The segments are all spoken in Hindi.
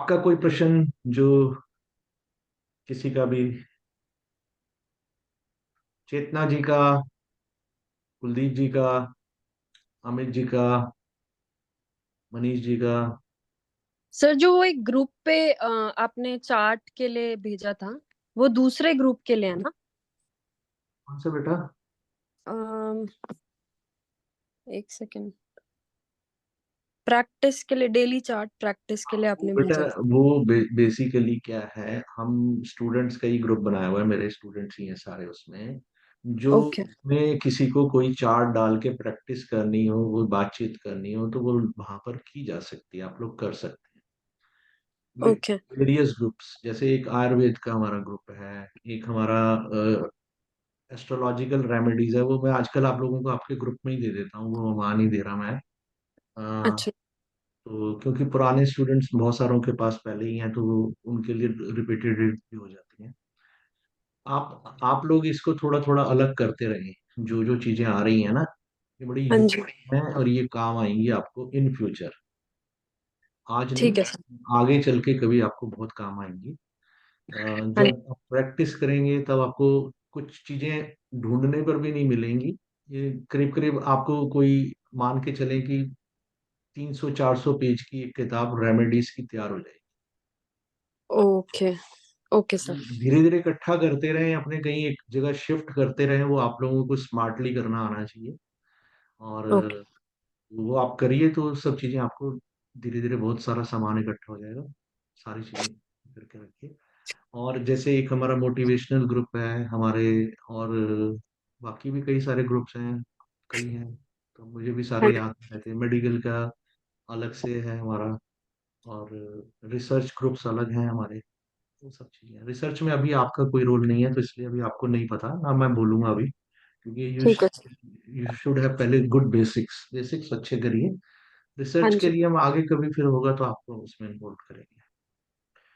आपका कोई प्रश्न जो किसी का भी, चेतना जी का, कुलदीप जी का, अमित जी का, मनीष जी का। सर, जो वो एक ग्रुप पे आपने चार्ट के लिए भेजा था, वो दूसरे ग्रुप के लिए है ना? कौन सा बेटा? अम, एक सेकेंड। प्रैक्टिस के लिए, डेली चार्ट प्रैक्टिस के लिए वो आपने बेटा, भेजा था। वो बेसिकली क्या है, हम स्टूडेंट्स का ही ग्रुप बनाया हुआ है, मेरे स्टूडेंट्स ही हैं सारे उसमें। जो ओके। उसमें किसी को कोई चार्ट डाल के प्रैक्टिस करनी हो, वो बातचीत करनी हो, तो वो वहां पर की जा सकती है, आप लोग कर सकते हैं। ओके। वेरियस ग्रुप्स, जैसे एक आयुर्वेद का हमारा ग्रुप है, एक हमारा एस्ट्रोलॉजिकल रेमेडीज है, वो मैं आजकल आप लोगों को आपके ग्रुप में ही दे देता हूँ, वो वहां नहीं दे रहा मैं। अच्छा। तो क्योंकि पुराने स्टूडेंट्स बहुत सारों के पास पहले ही हैं, तो वो उनके लिए रिपीटेड भी हो जाती हैं। आप लोग इसको थोड़ा थोड़ा अलग करते रहें, जो जो चीजें आ रही हैं ना, ये बड़ी हाँ जी। यूनिक हैं और ये काम आएंगी आपको इन फ्यूचर। आज ठीक नहीं, है सर। आगे चल के कभी आपको बहुत काम आएंगी। हाँ जी। जब आप प्रैक्टिस करेंगे तब आपको कुछ चीजें ढूंढने पर भी नहीं मिलेंगी। ये करीब करीब आपको कोई मान के चले कि 300-400 पेज की एक किताब रेमेडीज की तैयार हो जाएगी। ओके। Okay sir. धीरे धीरे इकट्ठा करते रहें, अपने कहीं एक जगह शिफ्ट करते रहें, वो आप लोगों को स्मार्टली करना आना चाहिए। और ओके। वो आप करिए तो सब चीजें आपको धीरे धीरे बहुत सारा सामान इकट्ठा हो जाएगा। सारी चीजें करके रखिए। और जैसे एक हमारा मोटिवेशनल ग्रुप है हमारे, और बाकी भी कई सारे ग्रुप्स हैं, कई हैं, तो मुझे भी हाँ सारे जी। याद रहते हैं। मेडिकल का अलग से है हमारा, और रिसर्च ग्रुप्स अलग हैं हमारे। वो सब चीजें, रिसर्च में अभी आपका कोई रोल नहीं है, तो इसलिए अभी आपको नहीं पता ना, मैं बोलूंगा अभी, क्योंकि ठीक है सर। यू शुड हैव पहले गुड बेसिक्स, बेसिक्स अच्छे करिए। हाँ रिसर्च के जी। लिए हम आगे कभी फिर होगा तो आपको उसमें इन्वॉल्व करेंगे,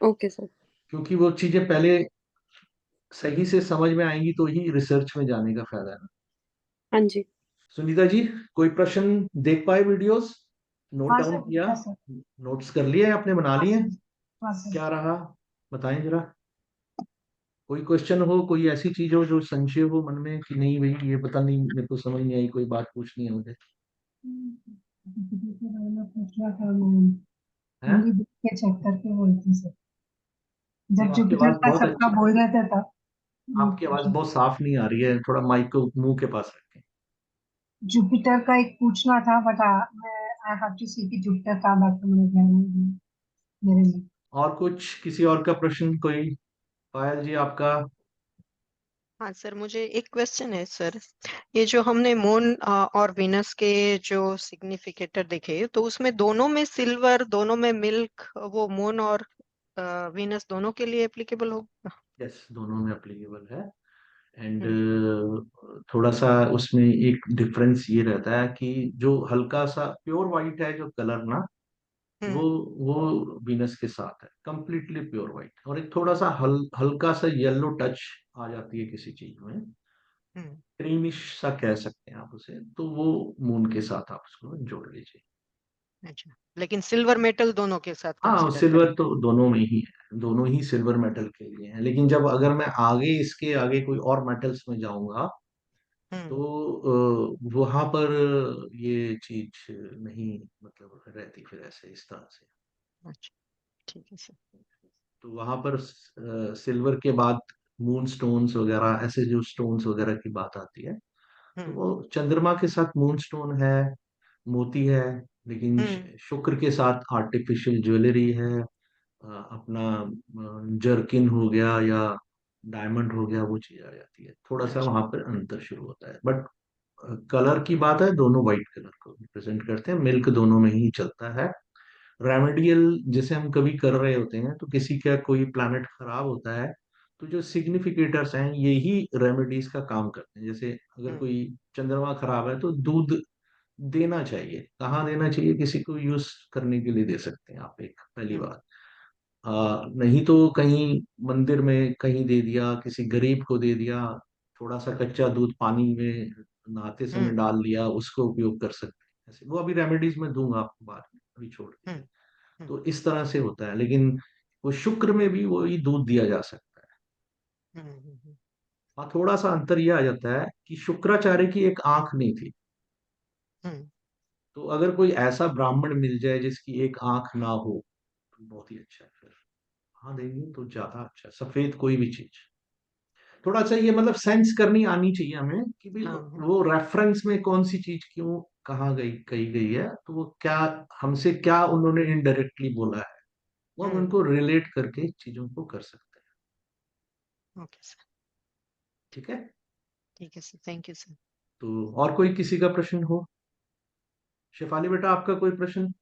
ओके सर। क्योंकि वो चीजें पहले सही से समझ में आएंगी तो ही रिसर्च में जाने का फायदा है। हाँ जी। सुनीता जी, कोई प्रश्न देख पाए वीडियोस, नोट हाँ डाउन सर, किया, हाँ सर। नोट्स कर लिए आपने, बना हाँ लिए? सर। हाँ सर। क्या रहा, बताएं जरा। कोई क्वेश्चन हो, कोई ऐसी चीज हो जो संशय हो मन में कि नहीं भाई ये पता नहीं, मेरे को समझ नहीं आई, कोई बात पूछनी है मुझे? के बारे में पूछ रहा था मैं। है? हम भी देख के चेक करके बोलते सर। नहीं, जब आपकी जुपिटर आवाज का बहुत सबका अच्छी, बोल रहे थे तब आपकी आवाज बहुत साफ नहीं आ रही है, थोड़ा माइक को मुंह के पास रखें। जुपिटर का एक पूछना था, बट मैं आई हैव टू सी कि जुपिटर का बात मेरे ध्यान में नहीं है, मेरे लिए। और कुछ किसी और का प्रश्न कोई? पायल जी आपका? हाँ सर, मुझे एक क्वेश्चन है सर। ये जो हमने मून और वीनस के जो सिग्निफिकेटर देखे, तो उसमें दोनों में सिल्वर, दोनों में मिल्क, वो मून और वीनस दोनों के लिए एप्लीकेबल होगा? यस, दोनों में अप्लीकेबल है। एंड हम्म। थोड़ा सा उसमें एक डिफरेंस ये रहता है कि जो हल्का सा प्योर वाइट है जो कलर ना, वो हम्म। वो वीनस के साथ है, कंप्लीटली प्योर वाइट। और एक थोड़ा सा हल्का सा येलो टच आ जाती है किसी चीज में, हम्म। क्रीमिश सा कह सकते हैं आप उसे, तो वो मून के साथ आप उसको जोड़ लीजिए। अच्छा, लेकिन सिल्वर मेटल दोनों के साथ हाँ, कंसिडर करें? सिल्वर तो दोनों में ही है, दोनों ही सिल्वर मेटल के लिए है, लेकिन जब अगर मैं आगे इसके आगे कोई और मेटल्स में जाऊंगा हम्म। तो वहां पर ये चीज नहीं मतलब रहती फिर ऐसे इस तरह से। अच्छा, ठीक है सर। तो वहां पर सिल्वर के बाद मून स्टोन्स वगैरह, ऐसे जो स्टोन्स वगैरह की बात आती है, तो हम्म। वो चंद्रमा के साथ मून स्टोन है, मोती है, लेकिन हम्म। शुक्र के साथ आर्टिफिशियल ज्वेलरी है, अपना जर्किन हो गया या डायमंड हो गया, वो चीज आ जाती है, थोड़ा सा अच्छा। वहां पर अंतर शुरू होता है। बट कलर की बात है, दोनों व्हाइट कलर को रिप्रेजेंट करते हैं, मिल्क दोनों में ही चलता है। रेमेडियल जैसे हम कभी कर रहे होते हैं, तो किसी का कोई प्लैनेट खराब होता है, तो जो सिग्निफिकेटर्स हैं यही रेमेडीज का काम करते हैं। जैसे अगर हम्म। कोई चंद्रमा खराब है तो दूध देना चाहिए, कहाँ देना चाहिए, किसी को यूज करने के लिए दे सकते हैं आप, एक पहली हम्म। बात। नहीं तो कहीं मंदिर में कहीं दे दिया, किसी गरीब को दे दिया, थोड़ा सा कच्चा दूध पानी में नहाते समय हम्म। डाल दिया, उसको उपयोग कर सकते हैं ऐसे। वो अभी रेमेडीज में दूंगा आपको बाद में, अभी छोड़ हम्म। दीजिए। तो इस तरह से होता है, लेकिन वो शुक्र में भी वही दूध दिया जा सकता है। हाँ, थोड़ा सा अंतर यह आ जाता है कि शुक्राचार्य की एक आंख नहीं थी। तो अगर कोई ऐसा ब्राह्मण मिल जाए जिसकी एक आंख ना हो तो बहुत ही अच्छा है फिर। हाँ, देंगे तो ज्यादा अच्छा है, सफेद कोई भी चीज। थोड़ा सा ये मतलब सेंस करनी आनी चाहिए हमें कि भाई वो रेफरेंस में कौन सी चीज क्यों कहाँ गई कही गई है, तो वो क्या हमसे क्या उन्होंने इनडायरेक्टली बोला है, वो हम उनको रिलेट करके चीजों को कर सकते हैं। ओके सर, ठीक है। ठीक है सर, थैंक यू सर। तो और कोई किसी का प्रश्न हो? शेफाली बेटा, आपका कोई प्रश्न?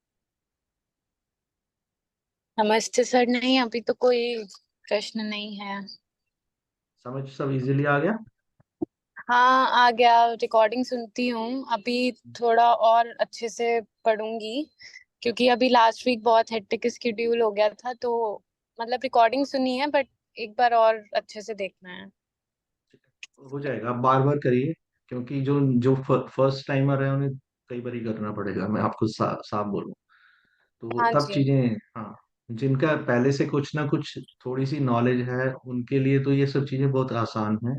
नमस्ते सर। नहीं, अभी तो कोई प्रश्न नहीं है। समझ सब इजीली आ गया? हाँ, आ गया। रिकॉर्डिंग सुनती हूँ अभी, थोड़ा और अच्छे से पढ़ूंगी, क्योंकि अभी लास्ट वीक बहुत हेक्टिक स्केड्यूल हो गया था। तो मतलब रिकॉर्डिंग सुनी है, बट एक बार और अच्छे से देखना है। हो जाएगा, आप बार बार करिए, क्योंकि जो जो फर्स्ट टाइमर है उन्हें कई बार ही करना पड़ेगा, मैं आपको साफ बोलूं तो हाँ तब जी। चीजें। हाँ, जिनका पहले से कुछ ना कुछ थोड़ी सी नॉलेज है उनके लिए तो ये सब चीजें बहुत आसान है,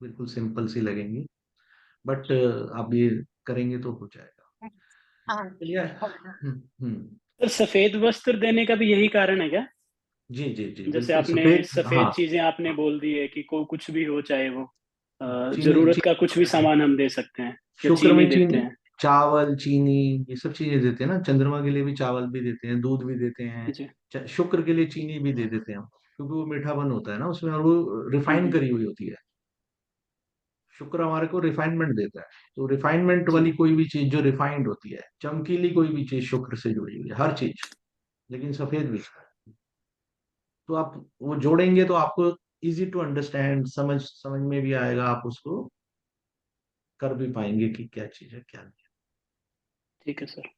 बिल्कुल सिंपल सी लगेंगी। बट आप ये करेंगे तो हो जाएगा। हाँ। चलिए। हम्म। तो सफेद वस्त्र देने का भी यही कारण है क्या? जी जी जी, जैसे बिल्कुल आपने सफेद। सफेद हाँ, चीजें आपने बोल दी है कि को कुछ भी हो, चाहे वो चीनी जरूरत का कुछ भी सामान हम दे सकते हैं, या शुक्र चीनी में देते चीनी, हैं। चावल, चीनी, ये सब चीजें देते हैं ना। चंद्रमा के लिए भी चावल भी देते हैं, दूध भी देते हैं। जी। शुक्र के लिए चीनी भी दे देते हैं हम, क्योंकि वो मीठापन होता है ना उसमें, और वो रिफाइन हम्म। करी हुई होती है। शुक्र हमारे को रिफाइनमेंट देता है, तो रिफाइनमेंट जी। वाली कोई भी चीज जो रिफाइंड होती है, चमकीली कोई भी चीज शुक्र से जुड़ी हुई है, हर चीज, लेकिन सफेद भी। तो आप वो जोड़ेंगे तो आपको इजी टू अंडरस्टैंड, समझ समझ में भी आएगा, आप उसको कर भी पाएंगे कि क्या चीज है क्या नहीं। ठीक है सर।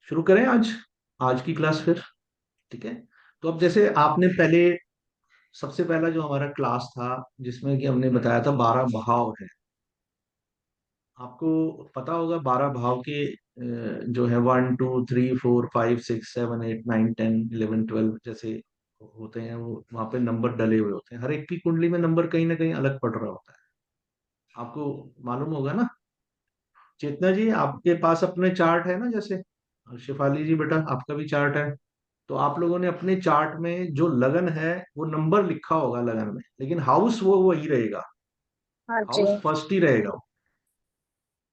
शुरू करें आज आज की क्लास फिर? ठीक है। तो अब जैसे आपने पहले, सबसे पहला जो हमारा क्लास था जिसमें कि हमने बताया था 12 भाव है। आपको पता होगा 12 भाव के जो है 1 2 3 4 5 6 7 8 9 10 11 12 जैसे होते हैं, वो वहां पे नंबर डले हुए होते हैं, हर एक की कुंडली में नंबर कहीं ना कहीं अलग पड़ रहा होता है, आपको मालूम होगा ना। चेतना जी, आपके पास अपने चार्ट है ना, जैसे शिफाली जी बेटा आपका भी चार्ट है, तो आप लोगों ने अपने चार्ट में जो लगन है वो नंबर लिखा होगा लगन में, लेकिन हाउस वो वही रहेगा, हाँ जी। हाउस फर्स्ट ही रहेगा।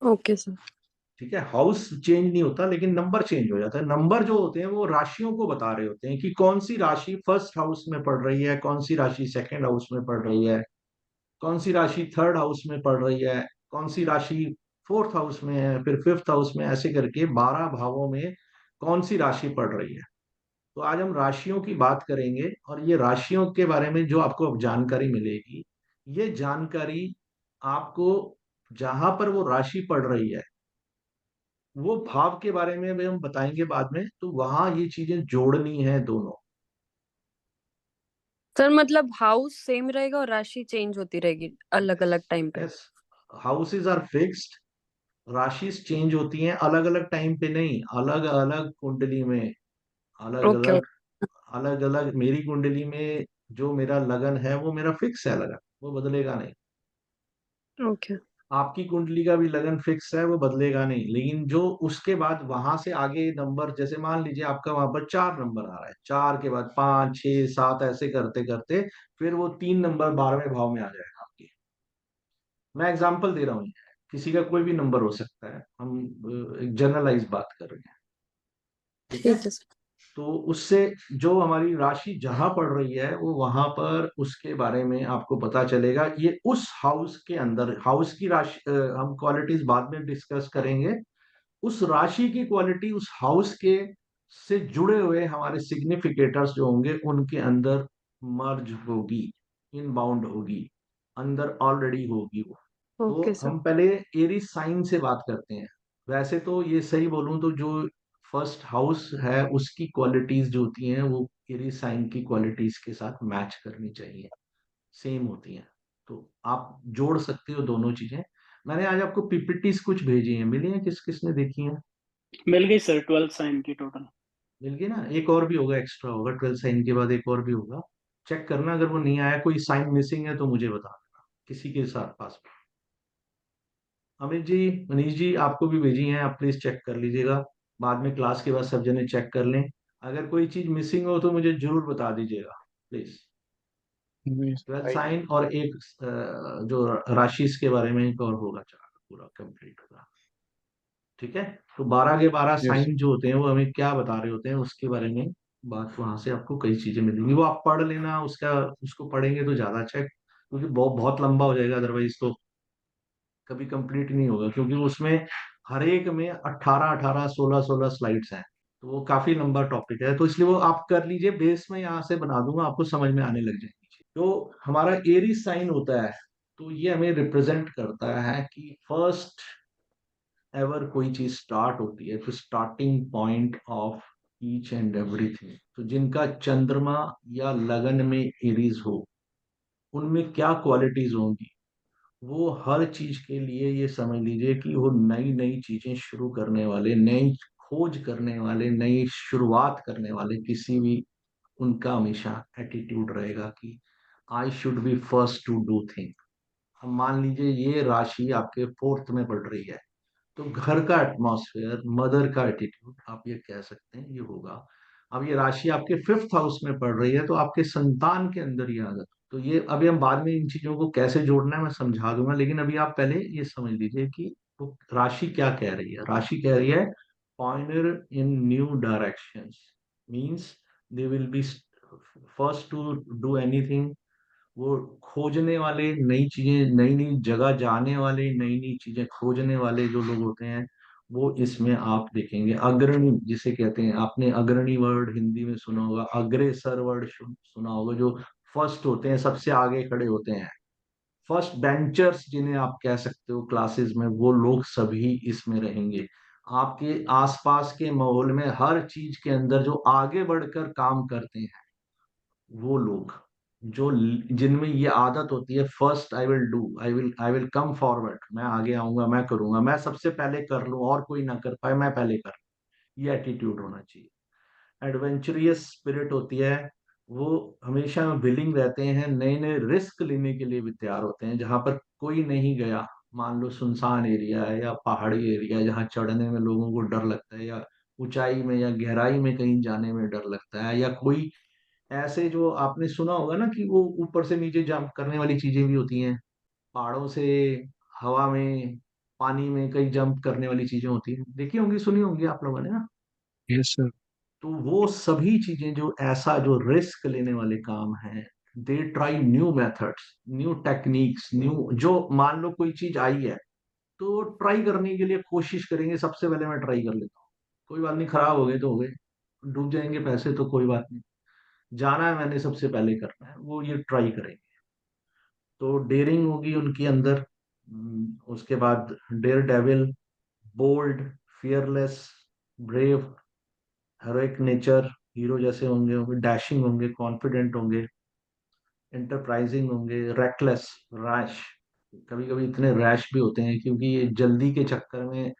Okay sir. ठीक है, हाउस चेंज नहीं होता, लेकिन नंबर चेंज हो जाता है। नंबर जो होते हैं वो राशियों को बता रहे होते हैं कि कौन सी राशि फर्स्ट हाउस में पड़ रही है, कौन सी राशि सेकंड हाउस में पड़ रही है, कौन सी राशि थर्ड हाउस में पड़ रही है, कौन सी राशि फोर्थ हाउस में है, फिर फिफ्थ हाउस में, ऐसे करके 12 भावों में कौन सी राशि पड़ रही है। तो आज हम राशियों की बात करेंगे, और ये राशियों के बारे में जो आपको अब जानकारी मिलेगी, ये जानकारी आपको जहां पर वो राशि पड़ रही है वो भाव के बारे में भी हम बताएंगे बाद में, तो वहां ये चीजें जोड़नी है दोनों। सर मतलब हाउस सेम रहेगा और राशि चेंज होती रहेगी अलग यस, अलग टाइम पे? यस, हाउसेज आर फिक्स्ड, राशि चेंज होती हैं अलग अलग टाइम पे नहीं, अलग अलग कुंडली में, अलग ओके। अलग, अलग अलग। मेरी कुंडली में जो मेरा लगन है वो मेरा फिक्स है लगन, वो बदलेगा नहीं। ओके। आपकी कुंडली का भी लगन फिक्स है, वो बदलेगा नहीं, लेकिन जो उसके बाद वहां से आगे नंबर, जैसे मान लीजिए आपका वहां पर 4 नंबर आ रहा है, 4 के बाद 5 6 7 ऐसे करते करते फिर वो 3 नंबर 12वें भाव में आ जाएगा आपके। मैं एग्जांपल दे रहा हूँ, किसी का कोई भी नंबर हो सकता है, हम एक जनरलाइज बात कर रहे हैं। ठीक है। ठीक है सर। तो उससे जो हमारी राशि जहां पड़ रही है वो वहां पर उसके बारे में आपको पता चलेगा। ये उस हाउस के अंदर, हाउस की राशि हम क्वालिटीज बाद में डिस्कस करेंगे। उस राशि की क्वालिटी उस हाउस के से जुड़े हुए हमारे सिग्निफिकेटर्स जो होंगे उनके अंदर मर्ज होगी, इनबाउंड होगी, अंदर ऑलरेडी होगी वो। ओके तो सर। हम पहले एरीज साइन से बात करते हैं। वैसे तो ये सही बोलूं तो जो फर्स्ट हाउस है उसकी क्वालिटीज जो होती हैं वो एरीज साइन की क्वालिटीज के साथ मैच करनी चाहिए, सेम होती हैं। तो आप जोड़ सकते हो दोनों चीजें। मैंने आज आपको पीपीटीज कुछ भेजी हैं, मिली हैं, किस किसने देखी हैं? मिल गई सर 12 साइन की टोटल। मिल गई ना? एक और भी होगा, एक्स्ट्रा होगा, 12 साइन के बाद एक और भी होगा। चेक करना, अगर वो नहीं आया, कोई साइन मिसिंग है तो मुझे बता देना, किसी के साथ पास में। अमित जी, मनीष जी, आपको भी भेजी हैं, आप प्लीज चेक कर लीजिएगा। बाद में क्लास के बाद सब जने चेक कर लें। अगर कोई चीज मिसिंग हो तो मुझे जरूर बता दीजिएगा प्लीज। 12 साइन और एक जो राशि के बारे में एक और होगा, चलो पूरा कंप्लीट होगा। ठीक है? तो 12 के 12 साइन जो होते हैं वो हमें क्या बता रहे होते हैं उसके बारे में बात, वहां से आपको कई चीजें मिलेंगी, वो आप पढ़ लेना, उसका उसको पढ़ेंगे तो ज्यादा अच्छा है, क्योंकि बहुत बहुत लंबा हो जाएगा, अदरवाइज तो कभी कंप्लीट नहीं होगा, क्योंकि उसमें हर एक में 18 18 16 16 स्लाइड्स हैं। तो वो काफी लंबा टॉपिक है, तो इसलिए वो आप कर लीजिए, बेस में यहाँ से बना दूंगा, आपको समझ में आने लग जाएगी। तो हमारा एरीज साइन होता है, तो ये हमें रिप्रेजेंट करता है कि फर्स्ट एवर कोई चीज स्टार्ट होती है, तो starting point of each and everything. तो जिनका चंद्रमा या लगन में एरीज हो, उनमें क्या क्वालिटीज होंगी, वो हर चीज के लिए ये समझ लीजिए कि वो नई नई चीजें शुरू करने वाले, नई खोज करने वाले, नई शुरुआत करने वाले, किसी भी, उनका हमेशा एटीट्यूड रहेगा कि I should be first to do thing. अब मान लीजिए ये राशि आपके फोर्थ में पड़ रही है, तो घर का एटमॉस्फेयर, मदर का एटीट्यूड, आप ये कह सकते हैं ये होगा। अब ये राशि आपके फिफ्थ हाउस में पड़ रही है, तो आपके संतान के अंदर ये आदत। तो ये अभी हम बाद में इन चीजों को कैसे जोड़ना है मैं समझा दूंगा, लेकिन अभी आप पहले ये समझ लीजिए कि वो राशि क्या कह रही है। राशि कह रही है pointer in new directions, means they will be first to do anything. वो खोजने वाले, नई चीजें, नई नई जगह जाने वाले, नई नई चीजें खोजने वाले जो लोग होते हैं, वो इसमें आप देखेंगे। अग्रणी जिसे कहते हैं, आपने अग्रणी वर्ड हिंदी में सुना होगा, अग्रेसर वर्ड सुना होगा, जो फर्स्ट होते हैं, सबसे आगे खड़े होते हैं, फर्स्ट बेंचर्स जिन्हें आप कह सकते हो क्लासेस में, वो लोग सभी इसमें रहेंगे। आपके आसपास के माहौल में हर चीज के अंदर जो आगे बढ़कर काम करते हैं, वो लोग जो, जिनमें ये आदत होती है, first I will do, I will come forward, मैं आगे आऊंगा, मैं करूंगा, मैं सबसे पहले कर लूं और कोई ना कर पाए, मैं पहले कर, ये एटीट्यूड होना चाहिए। एडवेंचरियस स्पिरिट होती है, वो हमेशा विलिंग रहते हैं, नए नए रिस्क लेने के लिए भी तैयार होते हैं, जहां पर कोई नहीं गया। मान लो सुनसान एरिया है या पहाड़ी एरिया है, जहाँ चढ़ने में लोगों को डर लगता है, या ऊंचाई में या गहराई में कहीं जाने में डर लगता है, या कोई ऐसे, जो आपने सुना होगा ना कि वो ऊपर से नीचे जंप करने वाली चीजें भी होती हैं, पहाड़ों से हवा में, पानी में कई जंप करने वाली चीजें होती हैं, देखी होंगी, सुनी होंगी आप लोगों ने ना। Yes sir. तो वो सभी चीजें, जो ऐसा जो रिस्क लेने वाले काम हैं, they try new methods, new techniques, new, जो मान लो कोई चीज आई है, तो ट्राई करने के लिए कोशिश करेंगे, सबसे पहले मैं ट्राई कर लेता हूँ, कोई बात नहीं, खराब हो गए तो हो गए, डूब जाएंगे पैसे तो कोई बात नहीं, जाना है मैंने सबसे पहले करना है, वो ये ट्राई करेंगे। तो डेयरिंग होगी उनके अंदर। उसके बाद daredevil, bold, fearless, brave, heroic nature, hero जैसे होंगे डैशिंग होंगे, कॉन्फिडेंट होंगे, एंटरप्राइजिंग होंगे, रेकलेस, रैश। कभी कभी इतने रैश भी होते हैं, क्योंकि ये जल्दी के चक्कर में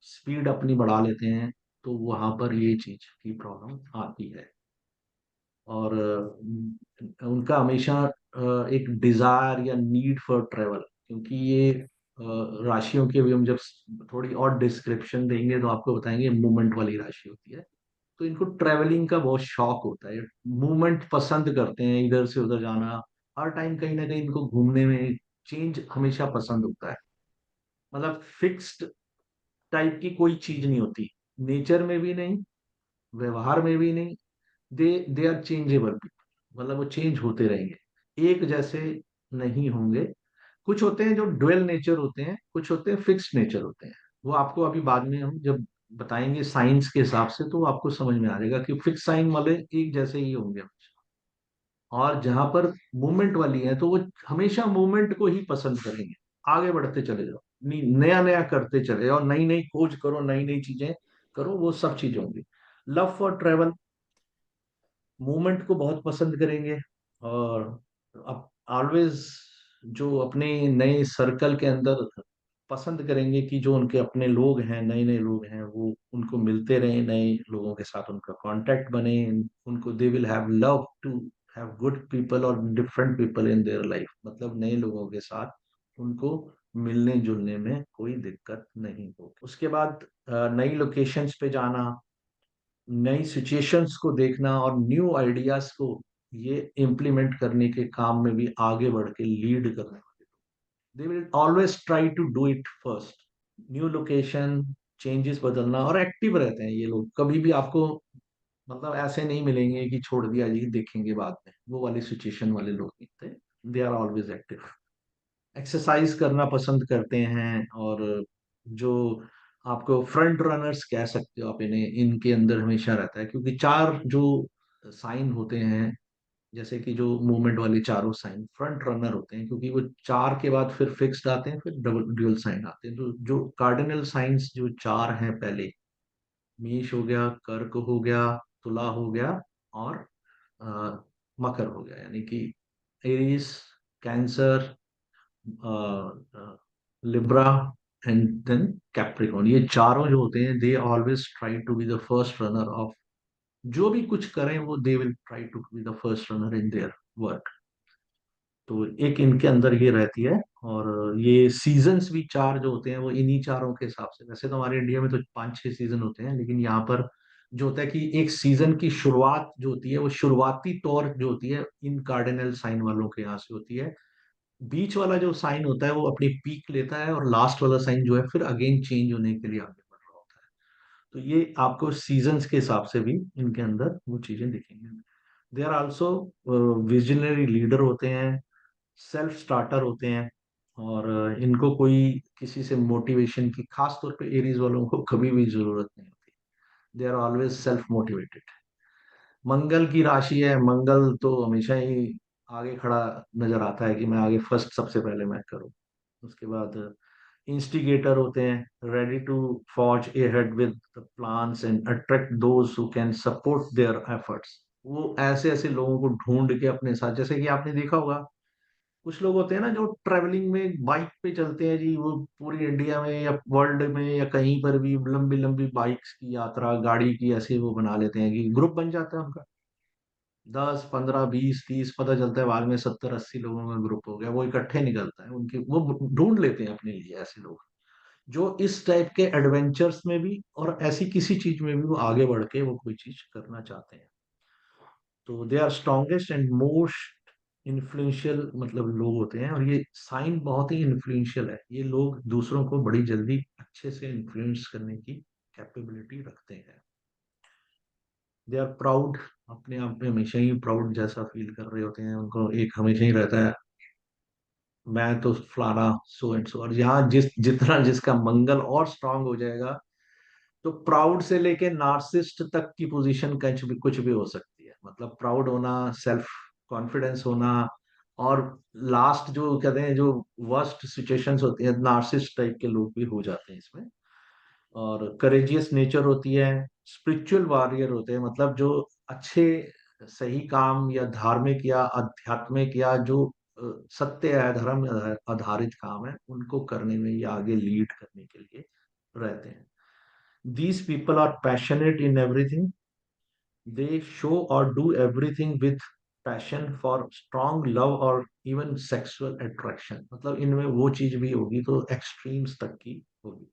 स्पीड अपनी बढ़ा लेते हैं, तो वहां पर ये चीज की प्रॉब्लम आती है। और उनका हमेशा एक डिजायर या नीड फॉर ट्रेवल, क्योंकि ये राशियों के भी हम जब थोड़ी और डिस्क्रिप्शन देंगे तो आपको बताएंगे, मूवमेंट वाली राशि होती है, तो इनको ट्रेवलिंग का बहुत शौक होता है, मूवमेंट पसंद करते हैं, इधर से उधर जाना, हर टाइम कहीं ना कहीं इनको घूमने में चेंज हमेशा पसंद होता है। मतलब फिक्स्ड टाइप की कोई चीज नहीं होती, नेचर में भी नहीं, व्यवहार में भी नहीं। दे आर चेंजेबल पीपल, मतलब वो चेंज होते रहेंगे, एक जैसे नहीं होंगे। कुछ होते हैं जो ड्वेल नेचर होते हैं, कुछ होते हैं फिक्स्ड नेचर होते हैं। वो आपको अभी बाद में हम जब बताएंगे साइंस के हिसाब से, तो आपको समझ में आ जाएगा कि फिक्स साइन वाले एक जैसे ही होंगे हमेशा। और जहां पर मूवमेंट वाली है, तो वो हमेशा मूवमेंट को ही पसंद करेंगे, आगे बढ़ते चले जाओ, नया नया करते चले जाओ, नई नई खोज करो, नई नई चीजें करो, वो सब चीजें होंगी। लव फॉर ट्रेवल, मूवमेंट को बहुत पसंद करेंगे, और ऑलवेज जो अपने नए सर्कल के अंदर पसंद करेंगे कि जो उनके अपने लोग हैं, नए नए लोग हैं, वो उनको मिलते रहे, नए लोगों के साथ उनका कांटेक्ट बने, उनको they will have love to have good people और different people in their life, मतलब नए लोगों के साथ उनको मिलने जुलने में कोई दिक्कत नहीं होगी। उसके बाद नई लोकेशंस पे जाना, नई सिचुएशंस को देखना और न्यू आइडियाज को ये इम्प्लीमेंट करने के काम में भी आगे बढ़ के लीड करने वाले, they will always try to do it first. New location, changes बदलना, और एक्टिव रहते हैं ये लोग, कभी भी आपको मतलब ऐसे नहीं मिलेंगे कि छोड़ दिया जी देखेंगे बाद में, वो वाली सिचुएशन वाले लोग नहीं थे। They are always active. Exercise करना पसंद करते हैं, और जो आपको फ्रंट रनर्स कह सकते हो आप इन्हें, इनके अंदर हमेशा रहता है, क्योंकि चार जो साइन होते हैं, जैसे कि जो मूवमेंट वाले चारों साइन फ्रंट रनर होते हैं, क्योंकि वो चार के बाद फिर फिक्स्ड आते हैं, फिर डबल ड्यूअल साइन आते हैं। तो जो कार्डिनल साइंस जो चार हैं, पहले मेष हो गया, कर्क हो गया, तुला हो गया, और अ, मकर हो गया, यानी कि Aries, Cancer, Libra and then Capricorn, ये चारों जो होते हैं they always try to be the first runner of, जो भी कुछ करें वो they will try to be the first runner in their work. तो एक इनके अंदर ये रहती है। और ये सीजन्स भी चार जो होते हैं वो इन्हीं चारों के हिसाब से, वैसे तो हमारे इंडिया में तो 5-6 सीजन होते हैं, लेकिन यहाँ पर जो होता है कि एक सीजन की शुरुआत जो होती है वो शुरुआती तौर जो होती है इन कार्डिनल साइन वालों के यहाँ से होती है। बीच वाला जो साइन होता है वो अपनी पीक लेता है, और लास्ट वाला साइन जो है फिर अगेन चेंज होने के लिए आगे बढ़ रहा होता है। तो ये आपको सीजन्स के हिसाब से भी इनके अंदर वो चीजें दिखेंगी। They are also visionary leader होते हैं, सेल्फ स्टार्टर होते हैं, और इनको कोई किसी से मोटिवेशन की, खास तौर पे एरीज वालों को कभी भी जरूरत नहीं होती। They are always self motivated. मंगल की राशि है, मंगल तो हमेशा ही आगे खड़ा नजर आता है कि मैं आगे फर्स्ट, सबसे पहले मैं करूं। उसके बाद इंस्टिगेटर होते हैं, ready to forge ahead with the plans and attract those who can support their efforts. वो ऐसे ऐसे लोगों को ढूंढ के अपने साथ, जैसे कि आपने देखा होगा कुछ लोग होते हैं ना जो ट्रेवलिंग में बाइक पे चलते हैं जी, वो पूरी इंडिया में या वर्ल्ड में या कहीं पर भी लंबी लंबी बाइक्स की यात्रा, गाड़ी की ऐसे वो बना लेते हैं कि ग्रुप बन जाता है उनका, 10, 15, 20, 30, पता चलता है बाद में 70-80 लोगों का ग्रुप हो गया, वो इकट्ठे निकलता है उनके, वो ढूंढ लेते हैं अपने लिए ऐसे लोग जो इस टाइप के एडवेंचर्स में भी और ऐसी किसी चीज में भी वो आगे बढ़ के वो कोई चीज करना चाहते हैं। तो they are strongest and most influential मतलब लोग होते हैं, और ये साइन बहुत ही इन्फ्लुएंशियल है, ये लोग दूसरों को बड़ी जल्दी अच्छे से इन्फ्लुएंस करने की कैपेबिलिटी रखते हैं। दे आर प्राउड, अपने आप में हमेशा ही प्राउड जैसा फील कर रहे होते हैं, उनको एक हमेशा ही रहता है मैं तो फलाना सो एंड सो, और यहाँ जितना जिसका मंगल और स्ट्रांग हो जाएगा तो प्राउड से लेके नार्सिस्ट तक की पोजीशन कुछ भी हो सकती है, मतलब प्राउड होना, सेल्फ कॉन्फिडेंस होना, और लास्ट जो कहते हैं जो वर्स्ट सिचुएशंस होती है नार्सिस्ट टाइप के लोग भी हो जाते हैं इसमें। और करेजियस नेचर होती है, स्पिरिचुअल वॉरियर होते हैं, मतलब जो अच्छे सही काम या धार्मिक या आध्यात्मिक या जो सत्य या धर्म आधारित काम है उनको करने में ये आगे लीड करने के लिए रहते हैं। These people are passionate in everything. They show or do everything with passion for strong love or even sexual attraction. मतलब इनमें वो चीज भी होगी तो एक्सट्रीम्स तक की होगी।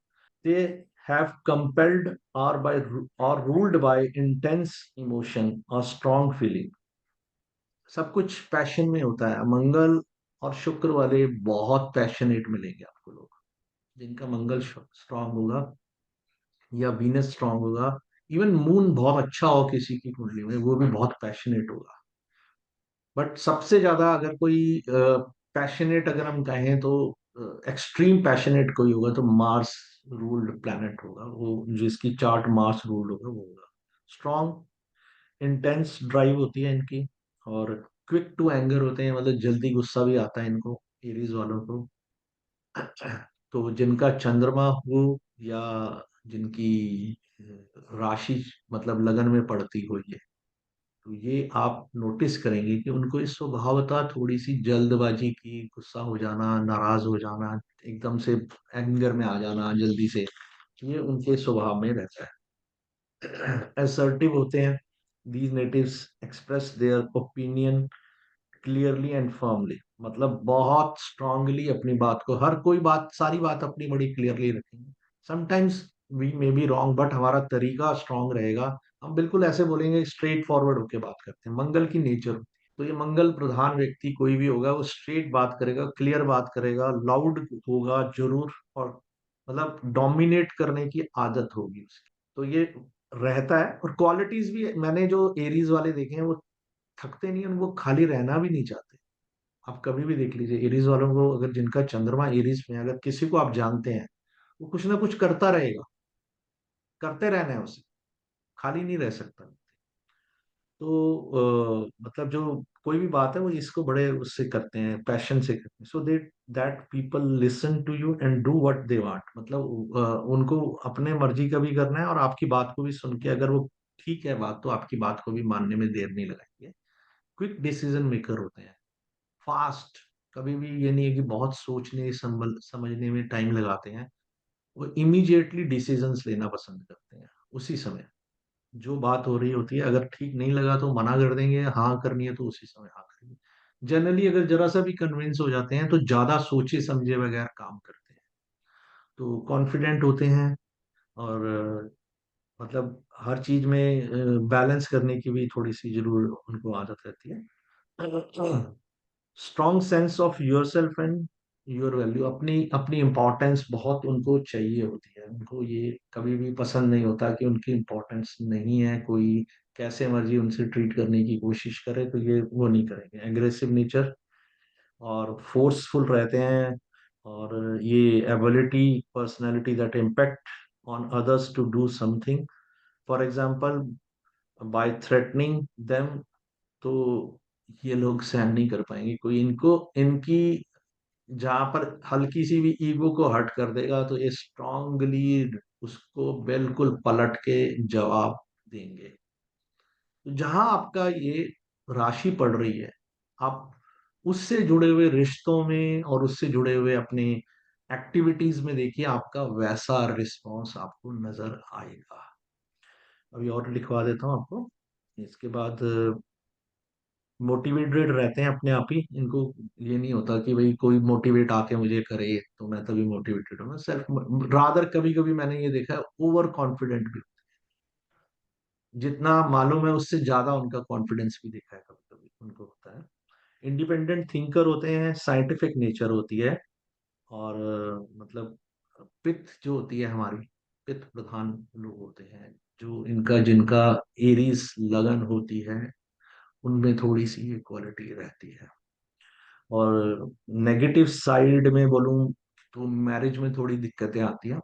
They have compelled or ruled by intense emotion or strong feeling. सब कुछ पैशन में होता है। मंगल और शुक्र वाले बहुत पैशनेट मिलेंगे आपको लोग, जिनका मंगल स्ट्रांग होगा या वीनस स्ट्रांग होगा, इवन मून बहुत अच्छा हो किसी की कुंडली में वो भी बहुत पैशनेट होगा। बट सबसे ज्यादा अगर कोई पैशनेट अगर हम कहें तो एक्सट्रीम पैशनेट कोई होगा तो मार्स रूल्ड प्लैनेट होगा, वो जिसकी चार्ट मार्स रूल्ड होगा वो होगा। स्ट्रॉन्ग इंटेंस ड्राइव होती है इनकी, और क्विक टू एंगर होते हैं, मतलब जल्दी गुस्सा भी आता है इनको, एरीज वालों को। तो जिनका चंद्रमा हो या जिनकी राशि मतलब लगन में पड़ती हो ये तो ये आप नोटिस करेंगे कि उनको इस स्वभावतः थोड़ी सी जल्दबाजी की, गुस्सा हो जाना, नाराज हो जाना, एकदम से एंगर में आ जाना जल्दी से, ये उनके स्वभाव में रहता है। असर्टिव होते हैं। These natives express their opinion clearly and firmly, मतलब बहुत स्ट्रांगली अपनी बात को, हर कोई बात, सारी बात अपनी बड़ी क्लियरली रखेंगे। Sometimes we may be wrong, but हमारा तरीका स्ट्रांग रहेगा। हम बिल्कुल ऐसे बोलेंगे, स्ट्रेट फॉरवर्ड होके बात करते हैं, मंगल की नेचर होती है। तो ये मंगल प्रधान व्यक्ति कोई भी होगा, वो स्ट्रेट बात करेगा, क्लियर बात करेगा, लाउड होगा जरूर, और मतलब डोमिनेट करने की आदत होगी उसकी। तो ये रहता है। और क्वालिटीज भी मैंने जो एरीज वाले देखे हैं, वो थकते नहीं हैं, वो खाली रहना भी नहीं चाहते। आप कभी भी देख लीजिए एरीज वालों को, अगर जिनका चंद्रमा एरीज में है, अगर किसी को आप जानते हैं, वो कुछ ना कुछ करता रहेगा, करते रहना है उसे, खाली नहीं रह सकता। तो मतलब जो कोई भी बात है, वो इसको बड़े उससे करते हैं, पैशन से करते हैं। So they that people listen to you and do what they want, मतलब उनको अपने मर्जी का भी करना है, और आपकी बात को भी सुन के, अगर वो ठीक है बात, तो आपकी बात को भी मानने में देर नहीं लगाएंगे। क्विक डिसीजन मेकर होते हैं, फास्ट, कभी भी ये नहीं है कि बहुत सोचने समझने में टाइम लगाते हैं। वो इमीडिएटली डिसीजंस लेना पसंद करते हैं, उसी समय जो बात हो रही होती है, अगर ठीक नहीं लगा तो मना कर देंगे, हाँ करनी है तो उसी समय हाँ करेंगे। जनरली अगर जरा सा भी कन्विंस हो जाते हैं, तो ज्यादा सोचे समझे बगैर काम करते हैं। तो कॉन्फिडेंट होते हैं, और मतलब हर चीज में बैलेंस करने की भी थोड़ी सी जरूर उनको आदत रहती है। Strong sense of your self and your value, अपनी अपनी इम्पोर्टेंस बहुत उनको चाहिए होती है। उनको ये कभी भी पसंद नहीं होता कि उनकी इम्पोर्टेंस नहीं है, कोई कैसे मर्जी उनसे ट्रीट करने की कोशिश करे, तो ये वो नहीं करेंगे। एग्रेसिव नेचर, और फोर्सफुल रहते हैं, और ये ability, personality that impact on others to do something, for example by threatening them. तो ये लोग सहन नहीं कर पाएंगे कोई इनको, इनकी जहां पर हल्की सी भी ईगो को हर्ट कर देगा, तो ये स्ट्रांगली उसको बिल्कुल पलट के जवाब देंगे। तो जहां आपका ये राशि पड़ रही है, आप उससे जुड़े हुए रिश्तों में और उससे जुड़े हुए अपने एक्टिविटीज में देखिए, आपका वैसा रिस्पॉन्स आपको नजर आएगा। अभी और लिखवा देता हूँ आपको। इसके बाद मोटिवेटेड रहते हैं अपने आप ही, इनको ये नहीं होता कि भाई कोई मोटिवेट आके मुझे करे तो मैं तभी मोटिवेटेड हूँ। सेल्फ रादर, कभी कभी मैंने ये देखा है, ओवर कॉन्फिडेंट भी, जितना मालूम है उससे ज्यादा उनका कॉन्फिडेंस भी देखा है कभी कभी उनको होता है। इंडिपेंडेंट थिंकर होते हैं, साइंटिफिक नेचर होती है, और मतलब पित्त जो होती है हमारी, पित्त प्रधान लोग होते हैं, जो इनका जिनका एरीज लगन होती है, उनमें थोड़ी सी ये क्वालिटी रहती है। और नेगेटिव साइड में बोलूं, तो मैरिज में थोड़ी दिक्कतें आती हैं।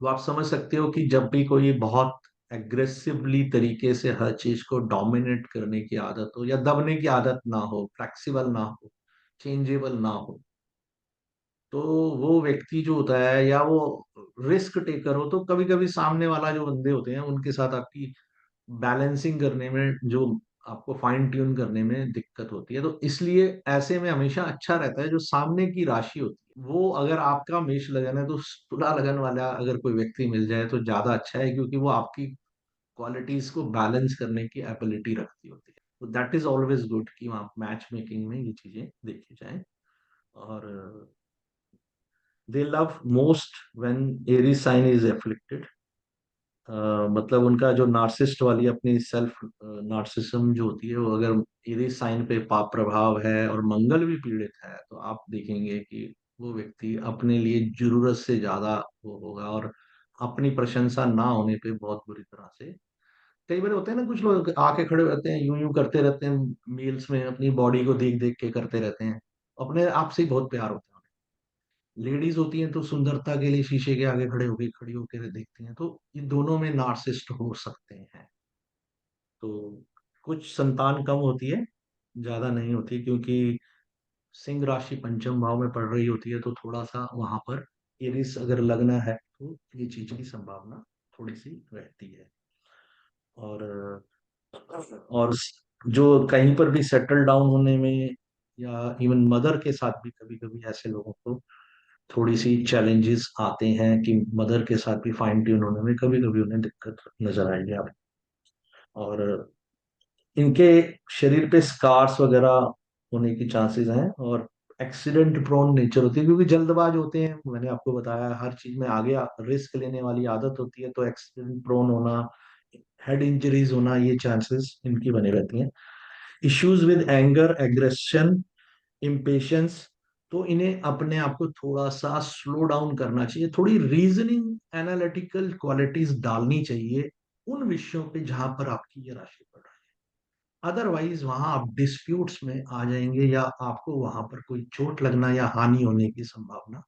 तो आप समझ सकते हो कि जब भी कोई बहुत एग्रेसिवली तरीके से हर चीज को डोमिनेट करने की आदत हो, या दबने की आदत ना हो, फ्लेक्सिबल ना हो, चेंजेबल ना हो, तो वो व्यक्ति जो होता है, या वो रिस्क टेकर हो, तो कभी कभी सामने वाला जो बंदे होते हैं, उनके साथ आपकी बैलेंसिंग करने में, जो आपको फाइन ट्यून करने में दिक्कत होती है। तो इसलिए ऐसे में हमेशा अच्छा रहता है जो सामने की राशि होती है, वो अगर आपका मेष लगन है, तो तुला लगन वाला अगर कोई व्यक्ति मिल जाए तो ज्यादा अच्छा है, क्योंकि वो आपकी क्वालिटीज को बैलेंस करने की एबिलिटी रखती होती है। तो दैट इज ऑलवेज गुड कि वहाँ मैच मेकिंग में ये चीजें देखी जाए। और they love most when Aries sign is afflicted, मतलब उनका जो नार्सिस्ट वाली अपनी सेल्फ नार्सिज्म जो होती है, वो अगर एरीज साइन पे पाप प्रभाव है और मंगल भी पीड़ित है, तो आप देखेंगे कि वो व्यक्ति अपने लिए जरूरत से ज्यादा वो होगा, और अपनी प्रशंसा ना होने पे बहुत बुरी तरह से, कई बार होते हैं ना, कुछ लोग आके खड़े रहते हैं, यूं यूं करते रहते हैं, मील्स में अपनी बॉडी को देख देख के करते रहते हैं, अपने आप से ही बहुत प्यार होता है। लेडीज होती हैं तो सुंदरता के लिए शीशे के आगे खड़ी होकर देखती हैं, तो ये दोनों में नार्सिसिस्ट हो सकते हैं। तो कुछ संतान कम होती है, ज्यादा नहीं होती, क्योंकि सिंह राशि पंचम भाव में पड़ रही होती है, तो थोड़ा सा वहां पर एरिस अगर लगना है, तो ये चीज की संभावना थोड़ी सी रहती है। और और जो कहीं पर भी सेटल डाउन होने में या इवन मदर के साथ भी कभी कभी ऐसे लोगों को थोड़ी सी चैलेंजेस आते हैं कि मदर के साथ भी फाइन ट्यून होने में कभी कभी उन्हें दिक्कत नजर आएगी आप। और इनके शरीर पे स्कार्स वगैरह होने की चांसेस हैं, और एक्सीडेंट प्रोन नेचर होती है क्योंकि जल्दबाज होते हैं। मैंने आपको बताया हर चीज में आगे रिस्क लेने वाली आदत होती है, तो एक्सीडेंट प्रोन होना, हेड इंजरीज होना, ये चांसेस इनकी बनी रहती हैं। Issues with anger, aggression, impatience, तो इन्हें अपने आप को थोड़ा सा स्लो डाउन करना चाहिए, थोड़ी रीजनिंग एनालिटिकल क्वालिटीज डालनी चाहिए उन विषयों पे जहां पर आपकी ये राशि पड़ रही है। अदरवाइज वहां आप डिस्प्यूट्स में आ जाएंगे, या आपको वहां पर कोई चोट लगना या हानि होने की संभावना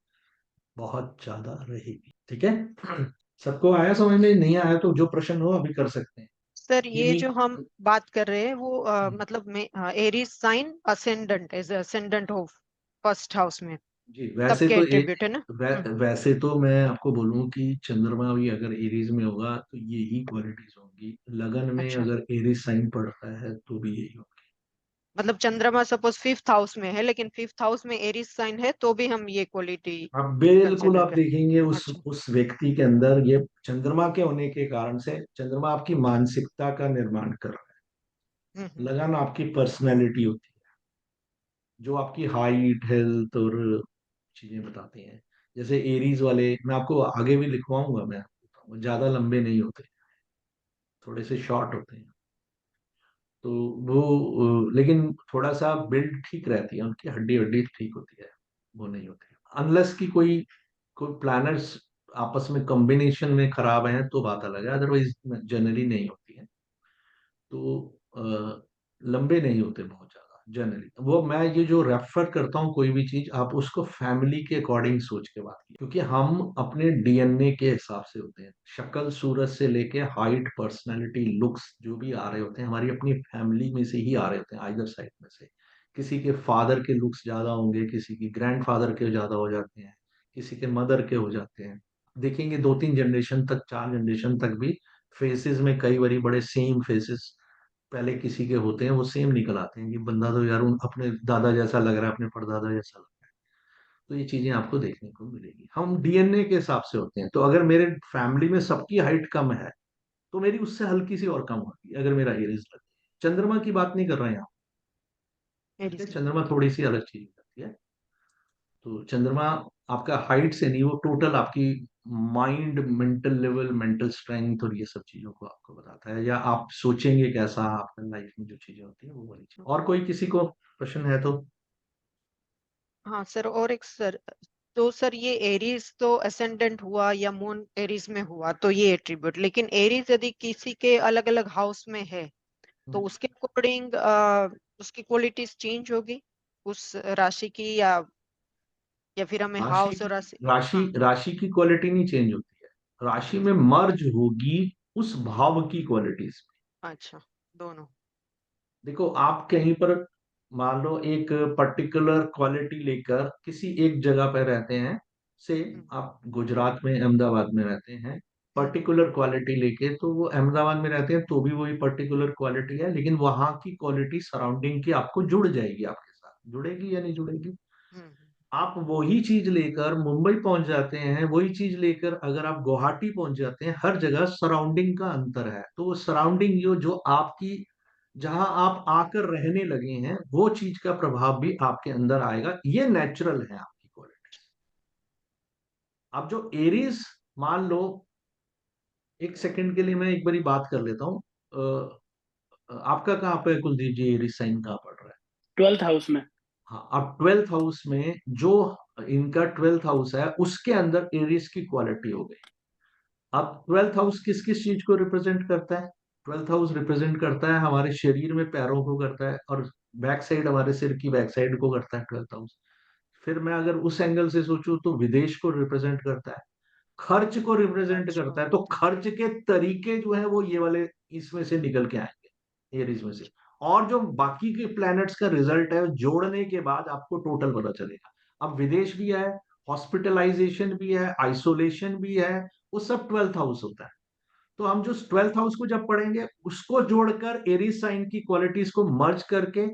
बहुत ज्यादा रहेगी। ठीक है। सबको आया समझ में? नहीं आया तो जो प्रश्न हो अभी कर सकते हैं। सर ये ये नहीं। जो हम बात कर रहे हैं वो मतलब में Aries sign ascendant as ascendant हो फर्स्ट हाउस में जी तब वैसे के तो एट्रीब्यूट है ना। वैसे तो मैं आपको बोलूं कि चंद्रमा भी अगर एरीज में होगा तो यही क्वालिटीज होंगी, लगन में अच्छा, अगर एरीज साइन पड़ता है तो भी यही होगी। मतलब चंद्रमा सपोज फिफ्थ हाउस में है लेकिन फिफ्थ हाउस में एरीज साइन है तो भी हम ये क्वालिटी अब बिल्कुल कंसिडर आप कर। देखेंगे अच्छा। उस व्यक्ति के अंदर ये चंद्रमा के होने के कारण से, चंद्रमा आपकी मानसिकता का निर्माण कर रहा है, हम्म। लगन आपकी पर्सनैलिटी होती है, जो आपकी हाइट हेल्थ और चीजें बताते हैं। जैसे एरीज वाले, मैं आपको आगे भी लिखवाऊंगा, मैं आपको बताऊंगा, ज्यादा लंबे नहीं होते, थोड़े से शॉर्ट होते हैं। तो वो लेकिन थोड़ा सा बिल्ड ठीक रहती है, उनकी हड्डी हड्डी ठीक होती है, वो नहीं होती अनलेस की कोई कोई प्लैनेट्स आपस में कॉम्बिनेशन में खराब है तो बात अलग है, अदरवाइज जनरली नहीं होती है। तो लंबे नहीं होते बहुत ज्यादा जनरली। वो मैं ये जो रेफर करता हूँ कोई भी चीज, आप उसको फैमिली के अकॉर्डिंग सोच के बात की, क्योंकि हम अपने डीएनए के हिसाब से होते हैं। शक्ल सूरत से लेके हाइट, पर्सनैलिटी, लुक्स जो भी आ रहे होते हैं हमारी अपनी फैमिली में से ही आ रहे होते हैं, आइदर साइड में से। किसी के फादर के लुक्स ज्यादा होंगे, किसी की ग्रैंडफादर के ज्यादा हो जाते हैं, किसी के मदर के हो जाते हैं। देखेंगे 2-3 जनरेशन तक, 4 जनरेशन तक भी फेसेस में कई बारी बड़े सेम फेसेस पहले किसी के होते हैं, वो सेम निकल आते हैं कि बंदा तो यार उन अपने दादा जैसा लग रहा है, अपने परदादा जैसा लग रहा है। तो ये चीजें आपको देखने को मिलेगी, हम डीएनए के हिसाब से होते हैं। तो अगर मेरे फैमिली में सबकी हाइट कम है तो मेरी उससे हल्की सी और कम होगी अगर मेरा एरीज लगे। चंद्रमा की बात नहीं कर रहे हैं यहाँ। ठीक है, एरीज। चंद्रमा थोड़ी सी अलग चीज होती है। तो चंद्रमा आपका हाइट से नहीं, वो टोटल आपकी mind, mental level, mental strength और ये सब चीजों को आपको बताता है, या आप सोचेंगे कैसा, आपके लाइफ में जो चीजें होती है वो वाली चीज। और कोई किसी को प्रश्न है तो? हाँ सर, और एक सर, तो सर ये एरीज तो असेंडेंट हुआ या मून एरीज में हुआ तो ये एट्रीब्यूट, लेकिन एरीज यदि किसी के अलग अलग हाउस में है तो उसके अकॉर्डिंग उसकी क्वालिटीज चेंज होगी उस राशि की, या फिर हमें राशि हाउस और की राशि। राशि हाँ। राशि की क्वालिटी नहीं चेंज होती है, राशि में मर्ज होगी उस भाव की क्वालिटीज। अच्छा, दोनों। देखो आप कहीं पर मान लो एक पर्टिकुलर क्वालिटी लेकर किसी एक जगह पर रहते हैं, से हम्म। आप गुजरात में अहमदाबाद में रहते हैं, हम्म। पर्टिकुलर क्वालिटी लेके, तो वो अहमदाबाद में रहते हैं तो भी वही पर्टिकुलर क्वालिटी है, लेकिन वहां की क्वालिटी सराउंडिंग की आपको जुड़ जाएगी, आपके साथ जुड़ेगी या नहीं जुड़ेगी। हम्म। आप वही चीज लेकर मुंबई पहुंच जाते हैं, वही चीज लेकर अगर आप गुवाहाटी पहुंच जाते हैं, हर जगह सराउंडिंग का अंतर है, तो वो सराउंडिंग जो जो आपकी, जहां आप आकर रहने लगे हैं, वो चीज का प्रभाव भी आपके अंदर आएगा। ये नेचुरल है आपकी क्वालिटी। अब जो एरीज, मान लो, एक सेकंड के लिए मैं एक बारी बात कर लेता हूँ। आपका कहाँ पे कुलदीप जी एरीज साइन कहाँ पड़ रहा है? 12th हाउस में। हाँ, अब 12th हाउस में जो इनका 12th हाउस है उसके अंदर एरीज की क्वालिटी हो गई। अब 12th हाउस किस किस चीज को रिप्रेजेंट करता है? 12th हाउस रिप्रेजेंट करता है हमारे शरीर में, पैरों को करता है, और बैक साइड, हमारे सिर की बैक साइड को करता है 12th हाउस। फिर मैं अगर उस एंगल से सोचूं तो विदेश को रिप्रेजेंट करता है, खर्च को रिप्रेजेंट अच्छा। करता है। तो खर्च के तरीके जो है वो ये वाले इसमें से निकल के आएंगे, एरीज में से। और जो बाकी के प्लैनेट्स का रिजल्ट है जोड़ने के बाद आपको टोटल पता चलेगा। अब विदेश भी है, हॉस्पिटलाइजेशन भी है, आइसोलेशन भी है, वो सब 12th हाउस होता है। तो हम जो 12th हाउस को जब पढ़ेंगे उसको जोड़कर एरीज साइन की क्वालिटीज को मर्ज करके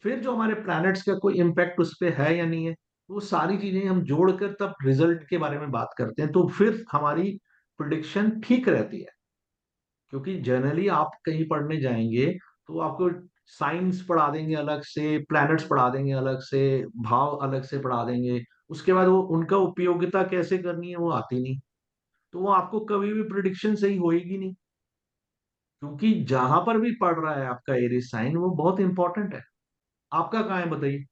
फिर जो हमारे प्लैनेट्स का कोई इम्पैक्ट उस पर है या नहीं है, वो सारी चीजें हम जोड़कर तब रिजल्ट के बारे में बात करते हैं, तो फिर हमारी प्रिडिक्शन ठीक रहती है। क्योंकि जनरली आप कहीं पढ़ने जाएंगे तो आपको साइंस पढ़ा देंगे अलग से, प्लैनेट्स पढ़ा देंगे अलग से, भाव अलग से पढ़ा देंगे, उसके बाद वो उनका उपयोगिता कैसे करनी है वो आती नहीं, तो वो आपको कभी भी प्रिडिक्शन सही होएगी नहीं। क्योंकि जहां पर भी पढ़ रहा है आपका एरीज साइन वो बहुत इंपॉर्टेंट है। आपका कहाँ है बताइए?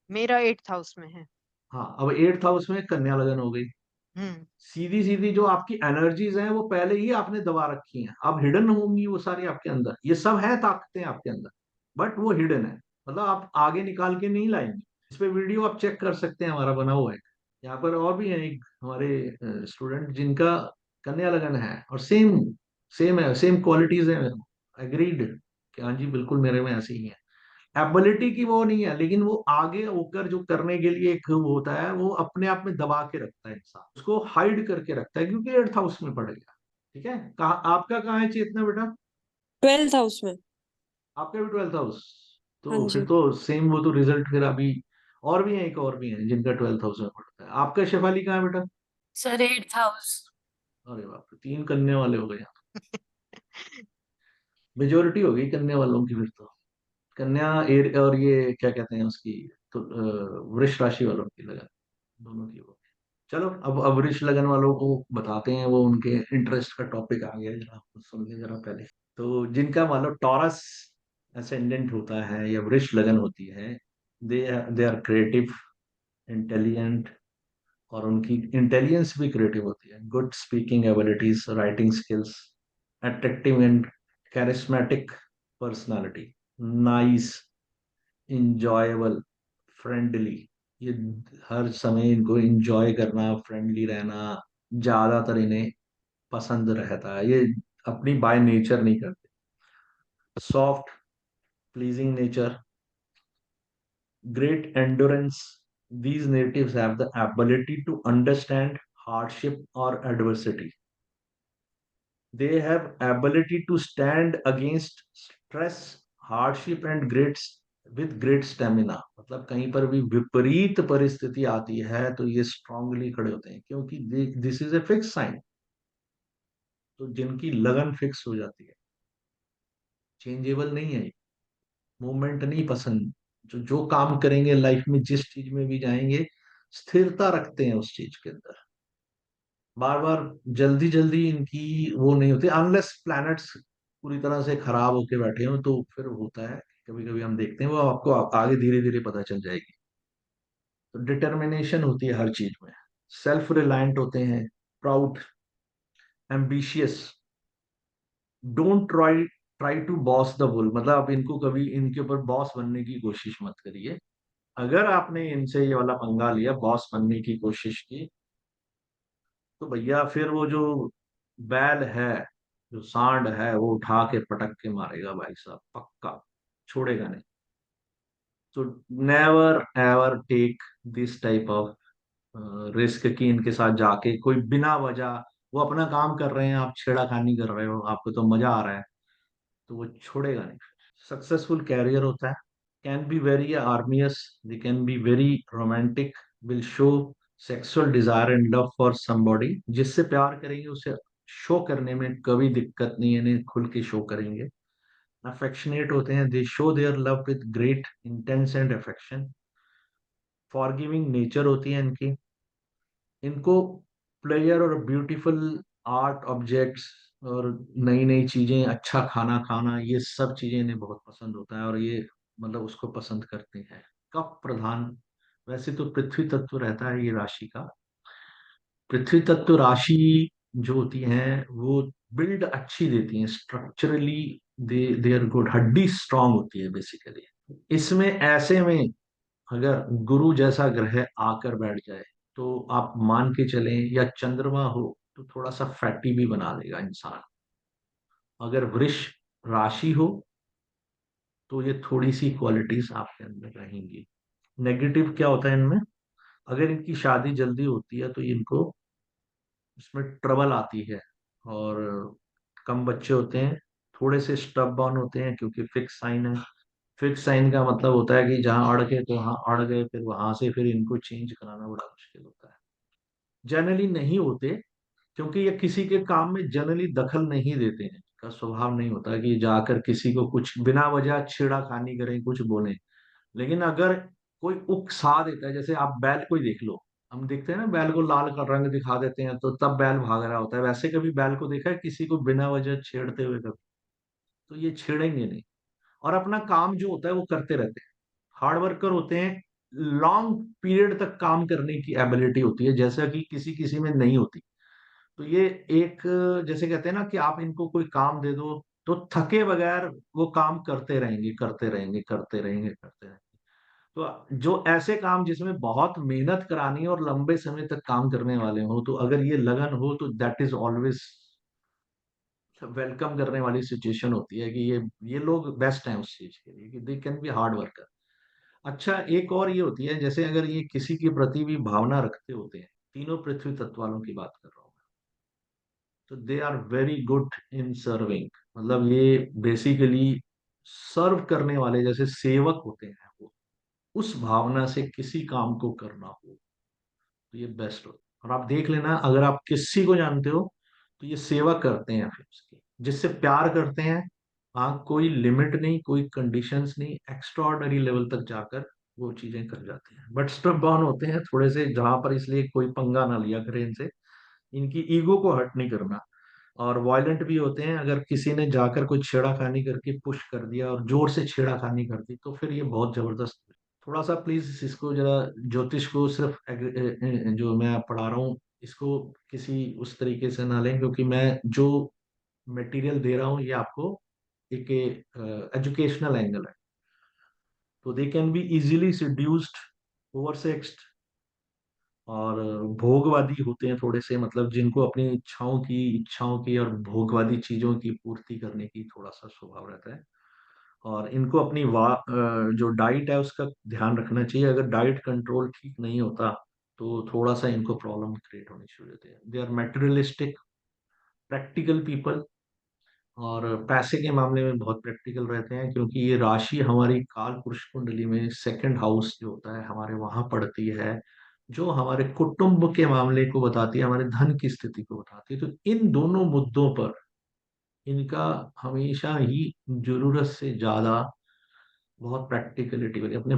मेरा 8th हाउस में है। हाँ, अब 8th हाउस में कन्या लगन हो गई। हम्म। सीधी सीधी जो आपकी एनर्जीज हैं वो पहले ही आपने दबा रखी हैं, अब हिडन होंगी वो सारी आपके अंदर, ये सब है ताकतें आपके अंदर, बट वो हिडन है, मतलब आप आगे निकाल के नहीं लाएंगे। इस पे वीडियो आप चेक कर सकते हैं, हमारा बना हुआ है। यहाँ पर और भी है एक हमारे स्टूडेंट जिनका कन्या लगन है और सेम सेम है, सेम क्वालिटीज है, एग्रीड कि हाँ जी बिल्कुल मेरे में ऐसे ही है। एबिलिटी की वो नहीं है, लेकिन वो आगे होकर जो करने के लिए एक वो होता है, वो अपने आप में दबा के रखता है इंसान, उसको हाइड करके रखता है क्योंकि 8th हाउस में पड़ गया। ठीक है, कहा आपका कहाँ है चेतना बेटा? 12th हाउस में। आपका भी 12th हाउस? हाँ तो फिर जी। तो सेम, वो तो रिजल्ट फिर अभी और भी है, एक और भी है जिनका 12th हाउस में पड़ता है। आपका शेफाली कहाँ है बेटा? Sir 8th house. अरे बाप रे, 3 कन्या वाले हो गए, मेजोरिटी हो गई कन्या वालों की फिर तो। कन्या और ये क्या कहते हैं उसकी, तो वृष राशि वालों की लगन, दोनों की वो। चलो अब वृष लगन वालों को बताते हैं, वो उनके इंटरेस्ट का टॉपिक आ गया, जरा सुन ले जरा पहले। तो जिनका मान लो टॉरस असेंडेंट होता है या वृष लगन होती है, दे दे आर क्रिएटिव, इंटेलिजेंट, और उनकी इंटेलिजेंस भी क्रिएटिव होती है, good speaking abilities, writing skills, attractive and charismatic personality, nice, enjoyable, friendly. ये हर समय इनको इंजॉय करना, फ्रेंडली रहना ज्यादातर इन्हें पसंद रहता है, ये अपनी बाय नेचर नहीं करते। Soft, pleasing nature, great endurance. These natives have the ability to understand hardship or adversity. They have ability to stand against stress, hardship and great with great stamina. मतलब कहीं पर भी विपरीत परिस्थिति आती है तो ये स्ट्रांगली खड़े होते हैं, क्योंकि this is a fix sign. तो जिनकी लगन फिक्स हो जाती है, चेंजेबल नहीं है, मूवमेंट नहीं पसंद, जो जो काम करेंगे लाइफ में, जिस चीज में भी जाएंगे, स्थिरता रखते हैं उस चीज के अंदर। बार बार जल्दी जल्दी इनकी वो नहीं होती, अनलेस प्लैनेट्स पूरी तरह से खराब होके बैठे हो, तो फिर होता है कभी कभी हम देखते हैं, वो आपको आगे धीरे धीरे पता चल जाएगी। तो डिटर्मिनेशन होती है हर चीज में, सेल्फ रिलायंट होते हैं, proud, ambitious, don't try try to boss the bull, मतलब आप इनको कभी इनके ऊपर बॉस बनने की कोशिश मत करिए। अगर आपने इनसे ये वाला पंगा लिया, बॉस बनने की कोशिश की, तो भैया फिर वो जो बैल है, जो सांड है, वो उठा के पटक के मारेगा भाई साहब, पक्का छोड़ेगा नहीं। तो never ever take this type of risk की इनके साथ जाके कोई बिना वजह, वो अपना काम कर रहे हैं, आप छेड़ाखानी कर रहे हो, आपको तो मजा आ रहा है, तो वो छोड़ेगा नहीं। सक्सेसफुल कैरियर होता है, कैन बी वेरी आर्मियस, they can be very romantic, will show sexual desire and love for somebody, जिससे प्यार करेंगे उसे शो करने में कभी दिक्कत नहीं है, इन्हें खुल के शो करेंगे। अफेक्शनेट होते हैं, दे show their love with great intense and affection. Forgiving nature होती है इनकी, इनको प्लेयर और ब्यूटीफुल आर्ट ऑब्जेक्ट्स और नई नई चीजें, अच्छा खाना खाना, ये सब चीजें इन्हें बहुत पसंद होता है, और ये मतलब उसको पसंद करते हैं। कफ प्रधान, वैसे तो पृथ्वी तत्व रहता है ये राशि का, पृथ्वी तत्व राशि जो होती है वो बिल्ड अच्छी देती है, स्ट्रक्चरली दे आर गुड, हड्डी स्ट्रांग होती है बेसिकली। इसमें ऐसे में अगर गुरु जैसा ग्रह आकर बैठ जाए, तो आप मान के चलें, या चंद्रमा हो, तो थोड़ा सा फैटी भी बना देगा इंसान। अगर वृष राशि हो तो ये थोड़ी सी क्वालिटीज आपके अंदर रहेंगी। नेगेटिव क्या होता है इनमें, अगर इनकी शादी जल्दी होती है तो इनको इसमें ट्रबल आती है, और कम बच्चे होते हैं, थोड़े से स्टब बॉर्न होते हैं क्योंकि फिक्स साइन है। फिक्स साइन का मतलब होता है कि जहाँ अड़ गए तो वहाँ अड़ गए, फिर वहां से फिर इनको चेंज कराना बड़ा मुश्किल होता है। जनरली नहीं होते, क्योंकि ये किसी के काम में जनरली दखल नहीं देते हैं, का स्वभाव नहीं होता कि जाकर किसी को कुछ बिना वजह छेड़ाखानी करें, कुछ बोलें। लेकिन अगर कोई उकसा देता है, जैसे आप बैल को ही देख लो, हम देखते हैं ना बैल को लाल का रंग दिखा देते हैं तो तब बैल भाग रहा होता है, वैसे कभी बैल को देखा है किसी को बिना वजह छेड़ते हुए? कभी तो ये छेड़ेंगे नहीं, और अपना काम जो होता है वो करते रहते हैं, हार्ड वर्कर होते हैं। लॉन्ग पीरियड तक काम करने की एबिलिटी होती है, जैसा कि किसी किसी में नहीं होती। तो ये एक, जैसे कहते हैं ना कि आप इनको कोई काम दे दो तो थके बगैर वो काम करते रहेंगे, करते रहेंगे, करते रहेंगे, करते रहेंगे। तो जो ऐसे काम जिसमें बहुत मेहनत करानी है और लंबे समय तक काम करने वाले हो, तो अगर ये लगन हो तो दैट इज ऑलवेज वेलकम करने वाली सिचुएशन होती है कि ये लोग बेस्ट हैं उस चीज के लिए, कि दे कैन बी हार्ड वर्कर। अच्छा, एक और ये होती है, जैसे अगर ये किसी के प्रति भी भावना रखते होते हैं, तीनों पृथ्वी तत्व वालों की बात कर रहा हूँ, तो they are very good in serving. मतलब ये बेसिकली सर्व करने वाले, जैसे सेवक होते हैं वो, उस भावना से किसी काम को करना हो तो ये बेस्ट हो। और आप देख लेना, अगर आप किसी को जानते हो तो ये सेवा करते हैं फिर उसकी, जिससे प्यार करते हैं। हाँ, कोई लिमिट नहीं, कोई कंडीशंस नहीं, एक्स्ट्रा ऑर्डनरी लेवल तक जाकर वो चीजें कर जाते हैं। बट स्टब डाउन होते हैं थोड़े से जहां पर, इसलिए कोई पंगा ना लिया करे इनसे, इनकी ईगो को हर्ट नहीं करना। और वायलेंट भी होते हैं, अगर किसी ने जाकर कोई छेड़ाखानी करके पुश कर दिया और जोर से छेड़ाखानी कर दी तो फिर ये बहुत जबरदस्त। थोड़ा सा प्लीज इसको जरा, ज्योतिष को सिर्फ जो मैं पढ़ा रहा हूँ इसको किसी उस तरीके से ना लें, क्योंकि मैं जो मटेरियल दे रहा हूँ ये आपको एक एजुकेशनल एंगल है। तो they can be easily seduced, ओवरसेक्स्ड, और भोगवादी होते हैं थोड़े से, मतलब जिनको अपनी इच्छाओं की और भोगवादी चीजों की पूर्ति करने की थोड़ा सा स्वभाव रहता है। और इनको अपनी जो डाइट है उसका ध्यान रखना चाहिए। अगर डाइट कंट्रोल ठीक नहीं होता तो थोड़ा सा इनको प्रॉब्लम क्रिएट होनी शुरू होती है। They are materialistic, practical people, और पैसे के मामले में बहुत प्रैक्टिकल रहते हैं, क्योंकि ये राशि हमारी काल पुरुष कुंडली में सेकंड हाउस जो होता है हमारे वहां पड़ती है, जो हमारे कुटुंब के मामले को बताती है, हमारे धन की स्थिति को बताती है। तो इन दोनों मुद्दों पर इनका हमेशा ही जरूरत से ज्यादा बहुत प्रैक्टिकलिटी वाली, अपने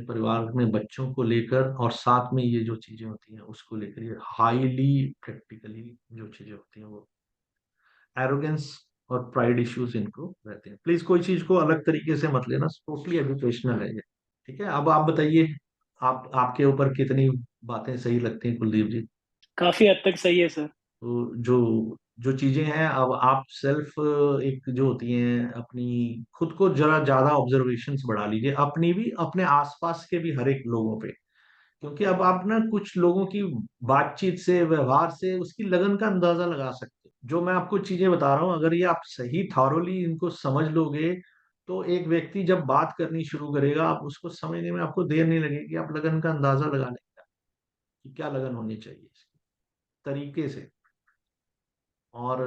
परिवार में बच्चों को लेकर, और साथ में ये जो चीजें होती हैं उसको लेकर, ये हाईली प्रैक्टिकली जो चीजें होती हैं वो, एरोगेंस और प्राइड इश्यूज इनको रहते हैं। प्लीज कोई चीज को अलग तरीके से मत लेना, टोटली एजुकेशनल है ये। ठीक है, अब आप बताइए, आपके ऊपर कितनी बातें सही लगती हैं कुलदीप जी? काफी हद तक सही है सर। तो जो जो चीजें हैं, अब आप सेल्फ, एक जो होती हैं, अपनी खुद को जरा ज्यादा ऑब्जर्वेशंस बढ़ा लीजिए, अपनी भी, अपने आसपास के भी, हर एक लोगों पे। क्योंकि अब आप ना कुछ लोगों की बातचीत से, व्यवहार से उसकी लगन का अंदाजा लगा सकते हो। जो मैं आपको चीजें बता रहा हूँ, अगर ये आप सही थॉरोली इनको समझ लोगे तो एक व्यक्ति जब बात करनी शुरू करेगा, आप उसको समझने में आपको देर नहीं लगेगी, आप लगन का अंदाजा लगा लेंगे कि क्या लगन होनी चाहिए इसकी तरीके से। और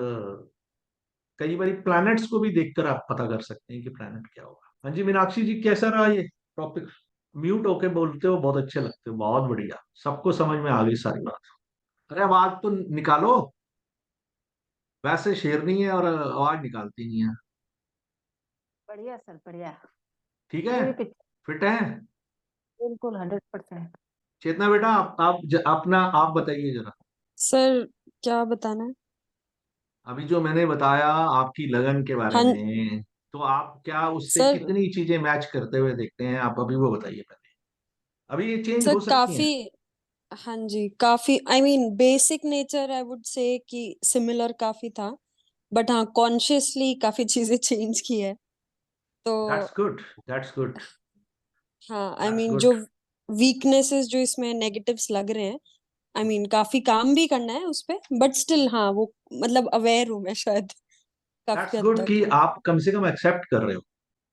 कई बार प्लैनेट्स को भी देखकर आप पता कर सकते हैं कि प्लैनेट क्या होगा। हाँ जी, मीनाक्षी जी, कैसा रहा ये टॉपिक? म्यूट होके बोलते हो, बहुत अच्छे लगते हो, बहुत बढ़िया, सबको समझ में आ गई सारी बात। अरे आवाज तो निकालो, वैसे शेरनी है और आवाज निकालती नहीं है। बढ़िया सर, बढ़िया। ठीक है, कोई भी पिक्चर, फिट है। बिल्कुल 100%। चेतना बेटा, अपना आप बताइए जरा। सर क्या बताना है? अभी जो मैंने बताया आपकी लगन के बारे हाँ में, तो आप क्या उससे सर। कितनी चीजें मैच करते हुए देखते हैं? आप अभी वो बताइए पहले। अभी ये चेंज सर हो सकती हैं। काफी, हाँ जी काफी, I mean basic nature I would say कि सिमिलर काफी था, बट हाँ कॉन्शियसली काफी चीजें चेंज की है। तो दैट्स गुड, दैट्स गुड, हाँ आई दैट्स मीन जो गुड। वीकनेसेस जो इसमें नेगेटिव्स लग रहे हैं, आई मीन काफी काम भी करना है उस पे, बट स्टिल हाँ वो मतलब अवेयर हूँ मैं शायद काफी दैट्स हद गुड तक। कि आप कम से कम एक्सेप्ट कर रहे हो।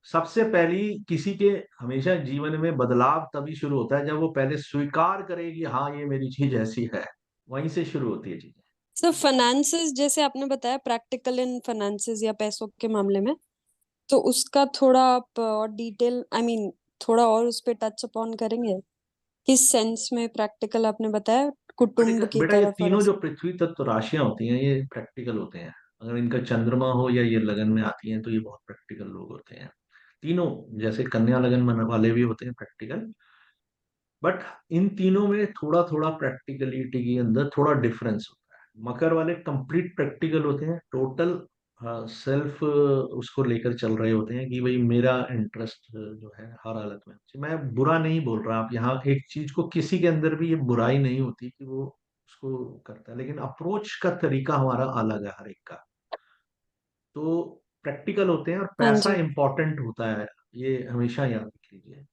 सबसे पहली, किसी के हमेशा जीवन में बदलाव तभी शुरू होता है जब वो पहले स्वीकार करे कि हाँ ये मेरी चीज ऐसी है, वहीं से शुरू होती है चीजें। सर फाइनेंसेस जैसे आपने बताया, प्रैक्टिकल इन फाइनेंसेस या पैसों के मामले में, तो उसका थोड़ा आप और डिटेल, आई मीन थोड़ा और उस पे टच अपॉन करेंगे? किस सेंस में प्रैक्टिकल आपने बताया, कुटुंब बेटा की बेटा, ये तरफ और तीनों जो ऐसे? पृथ्वी तत्व राशियां होती हैं ये प्रैक्टिकल होते हैं। अगर इनका चंद्रमा हो या ये लगन में आती हैं तो ये बहुत प्रैक्टिकल लोग होते हैं तीनों। जैसे कन्या लगन वाले भी होते हैं प्रैक्टिकल, बट इन तीनों में थोड़ा थोड़ा प्रैक्टिकलिटी के अंदर थोड़ा डिफरेंस होता है। मकर वाले कंप्लीट प्रैक्टिकल होते हैं, टोटल सेल्फ उसको लेकर चल रहे होते हैं कि भाई मेरा इंटरेस्ट जो है हर हालत में। मैं बुरा नहीं बोल रहा, आप यहाँ एक चीज को, किसी के अंदर भी ये बुराई नहीं होती कि वो उसको करता है, लेकिन अप्रोच का तरीका हमारा अलग है हर एक का। तो प्रैक्टिकल होते हैं और हाँ पैसा जी। इंपॉर्टेंट होता है, ये हमेशा याद रख लीजिए।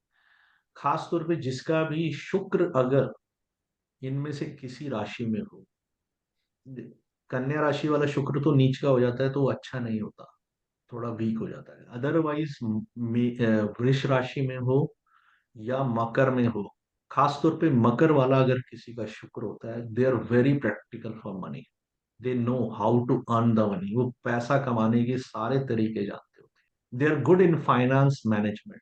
खास तौर पे जिसका भी शुक्र अगर इनमें से किसी राशि में हो, कन्या राशि वाला शुक्र तो नीच का हो जाता है तो वो अच्छा नहीं होता, थोड़ा वीक हो जाता है। अदरवाइज वृष राशि में हो या मकर में हो, खास तौर पे मकर वाला अगर किसी का शुक्र होता है, they are very practical for money. They know how to earn the money, वो पैसा कमाने के सारे तरीके जानते होते हैं। They are good in finance management.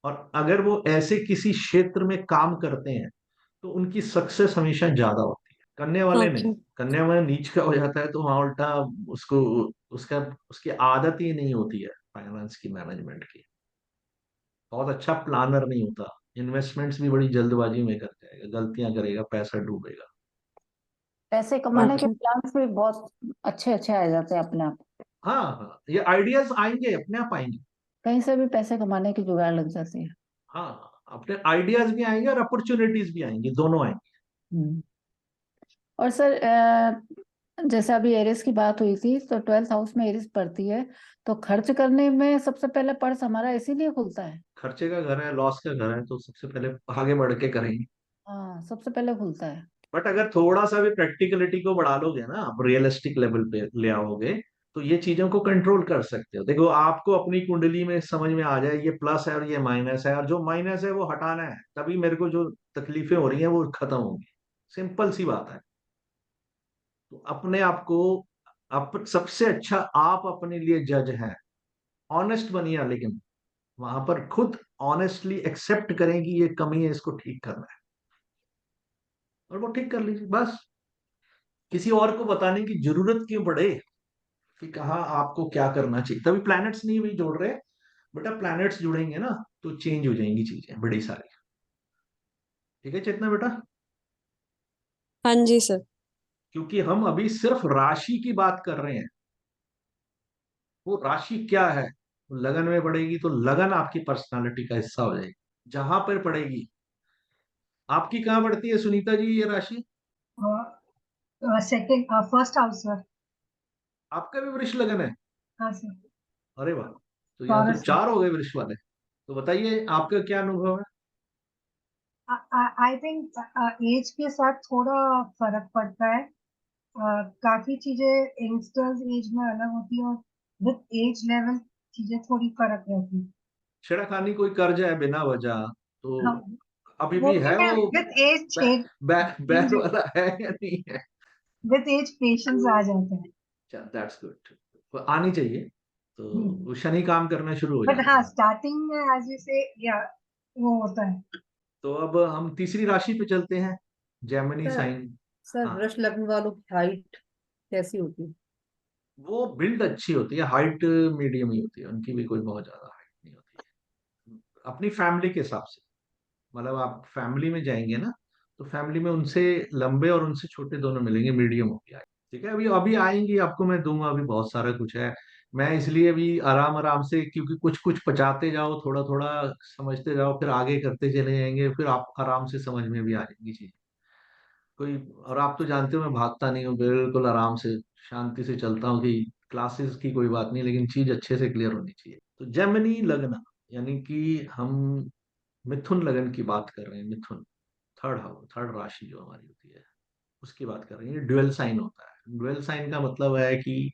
और अगर वो ऐसे किसी क्षेत्र में काम करते हैं तो उनकी सक्सेस हमेशा ज्यादा होती है। कन्या वाले ने, ओके। कन्या वाला नीच का हो जाता है तो वहां उल्टा उसको, उसका उसकी आदत ही नहीं होती है फाइनेंस की, मैनेजमेंट की। बहुत अच्छा प्लानर नहीं होता, इन्वेस्टमेंट्स भी बड़ी जल्दबाजी में कर जाएगा, गलतियां करेगा, पैसा डूबेगा। पैसे कमाने के ओके। प्लान्स भी बहुत अच्छे अच्छे आ जाते हैं अपने आप। हाँ हाँ, ये आइडियाज आएंगे, अपने आप आएंगे। कहीं से भी पैसे कमाने की जुगाड़ लग जाती है। हाँ हाँ, अपने आइडियाज भी आएंगे और अपॉर्चुनिटीज भी आएंगी, दोनों आएंगे। हम्म। और सर जैसे अभी एरिस की बात हुई थी, तो 12th हाउस में एरिस पड़ती है, तो खर्च करने में सबसे पहले पर्स हमारा इसीलिए खुलता है। खर्चे का घर है, लॉस का घर है, तो सबसे पहले आगे बढ़ के करेंगे। हाँ, सबसे पहले खुलता है। बट अगर थोड़ा सा भी प्रैक्टिकलिटी को बढ़ा लोगे ना, आप रियलिस्टिक लेवल पे ले आओगे, तो ये चीजों को कंट्रोल कर सकते हो। देखो, आपको अपनी कुंडली में समझ में आ जाए ये प्लस है और ये माइनस है, और जो माइनस है वो हटाना है, तभी मेरे को जो तकलीफें हो रही हैं वो खत्म होंगी। सिंपल सी बात है। तो अपने आप को, सबसे अच्छा आप अपने लिए जज हैं। ऑनेस्ट बनिए, लेकिन वहां पर खुद ऑनेस्टली एक्सेप्ट करें कि ये कमी है, इसको ठीक करना है, और वो ठीक कर लीजिए बस। किसी और को बताने की जरूरत क्यों पड़े कि कहाँ आपको क्या करना चाहिए। तभी प्लैनेट्स नहीं भी जोड़ रहे, बेटा प्लैनेट्स जुड़ेंगे ना तो चेंज हो जाएंगी चीजें बड़ी सारी। ठीक है चेतना बेटा, हाँ जी सर। क्योंकि हम अभी सिर्फ राशि की बात कर रहे हैं। वो राशि क्या है, लगन में पड़ेगी तो लगन आपकी पर्सनालिटी का हिस्सा हो जाएगी। जहां पर पड़ेगी, आपकी कहाँ पड़ती है सुनीता जी ये राशि? Second, first house sir. आपका भी वृष लगन है? हाँ सर। अरे वाह, तो यहाँ तो टॉरस में। चार हो गए वृष वाले। तो बताइए आपका क्या अनुभव है? आई थिंक एज के साथ थोड़ा फर्क पड़ता है। काफी चीजें यंगस्टर्स एज में अलग होती है, और विद एज लेवल चीजें थोड़ी फर्क रहती है। छेड़खानी कोई कर जाए बिना वजह हाँ, तो अभी वो भी भी है मैं वो, विद एज बैर बैर चेंज, वाला है या नहीं है? विद एज पेशेंस आ जाता है। दैट्स गुड, आनी चाहिए। तो वो शनि काम करना शुरू हो बट जाता हाँ, है। स्टार्टिंग में एज यू से, या वो होता है। तो अब हम तीसरी राशि पे चलते हैं, जेमिनी सर साइन। सर हाँ, वृष लग्न वालों की हाइट कैसी होती है? वो बिल्ड अच्छी होती है, हाइट मीडियम ही होती है, उनकी भी कोई बहुत ज्यादा हाइट नहीं होती है, अपनी फैमिली के हिसाब से। मतलब आप फैमिली में जाएंगे ना, तो फैमिली में उनसे लंबे और उनसे छोटे दोनों मिलेंगे, मीडियम हो गया। ठीक है, अभी अभी आएंगी, आपको मैं दूंगा, अभी बहुत सारा कुछ है। मैं इसलिए भी आराम आराम से, क्योंकि कुछ कुछ पचाते जाओ, थोड़ा थोड़ा समझते जाओ, फिर आगे करते चले जाएंगे, फिर आप आराम से समझ में भी आ जाएंगी चीज कोई। और आप तो जानते हो मैं भागता नहीं हूँ, बिल्कुल आराम से शांति से चलता हूँ कि क्लासेस की कोई बात नहीं, लेकिन चीज अच्छे से क्लियर होनी चाहिए। तो जेमिनी लगना, यानी कि हम मिथुन लगन की बात कर रहे हैं। मिथुन थर्ड हाउस, थर्ड राशि जो हमारी होती है उसकी बात कर रहे हैं। ड्यूअल साइन होता है। ड्यूअल साइन का मतलब है कि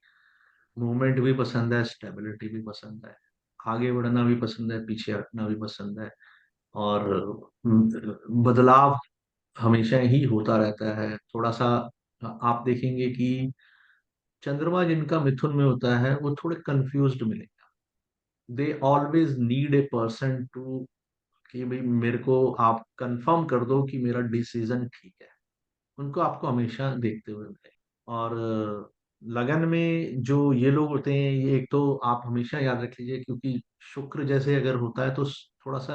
मूवमेंट भी पसंद है, स्टेबिलिटी भी पसंद है, आगे बढ़ना भी पसंद है, पीछे हटना भी पसंद है, और बदलाव हमेशा ही होता रहता है। थोड़ा सा आप देखेंगे कि चंद्रमा जिनका मिथुन में होता है वो थोड़े कंफ्यूज्ड मिलेगा। They always need a person to, कि भाई मेरे को आप कंफर्म कर दो कि मेरा डिसीजन ठीक है। उनको आपको हमेशा देखते हुए मिले। और लगन में जो ये लोग होते हैं, ये एक तो आप हमेशा याद रख लीजिए, क्योंकि शुक्र जैसे अगर होता है तो थोड़ा सा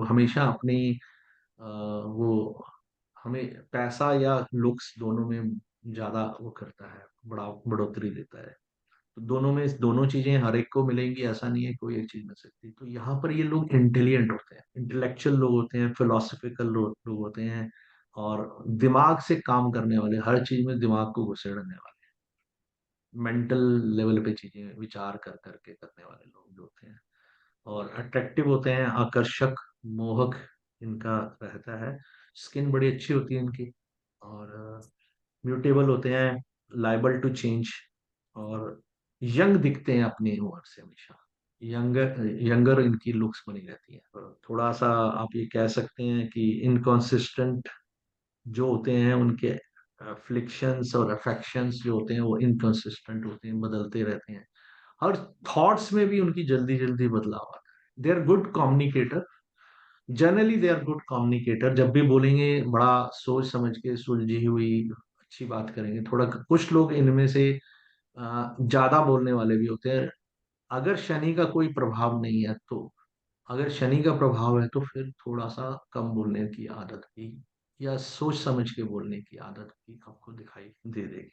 हमेशा अपनी वो हमें पैसा या लुक्स दोनों में ज्यादा वो करता है, बढ़ोतरी देता है। तो दोनों में, दोनों चीजें हर एक को मिलेंगी ऐसा नहीं है, कोई एक चीज मिल सकती। तो यहाँ पर ये लोग इंटेलिजेंट होते हैं, इंटेलेक्चुअल लोग होते हैं, फिलोसफिकल लोग होते हैं, और दिमाग से काम करने वाले, हर चीज में दिमाग को घुसेड़ने वाले, मेंटल लेवल पे चीजें विचार कर करके करने वाले लोग जो होते हैं। और अट्रैक्टिव होते हैं, आकर्षक, मोहक इनका रहता है। स्किन बड़ी अच्छी होती है इनकी। और म्यूटेबल होते हैं, लाइबल टू चेंज। और यंग दिखते हैं अपनी उम्र से हमेशा, यंगर यंगर इनकी लुक्स बनी रहती है। और थोड़ा सा आप ये कह सकते हैं कि इनकॉन्सिस्टेंट जो होते हैं, उनके फ्लिक्शंस और अफेक्शंस जो होते हैं वो इनकॉन्सिस्टेंट होते हैं, बदलते रहते हैं। और थॉट्स में भी उनकी जल्दी जल्दी बदलाव आता है। They are good communicator, generally they are good communicator. जब भी बोलेंगे बड़ा सोच समझ के, सुलझी हुई अच्छी बात करेंगे। थोड़ा कुछ लोग इनमें से ज्यादा बोलने वाले भी होते हैं। अगर शनि का कोई प्रभाव नहीं है तो, अगर शनि का प्रभाव है तो फिर थोड़ा सा कम बोलने की आदत भी, या सोच समझ के बोलने की आदत भी आपको दिखाई दे देगी।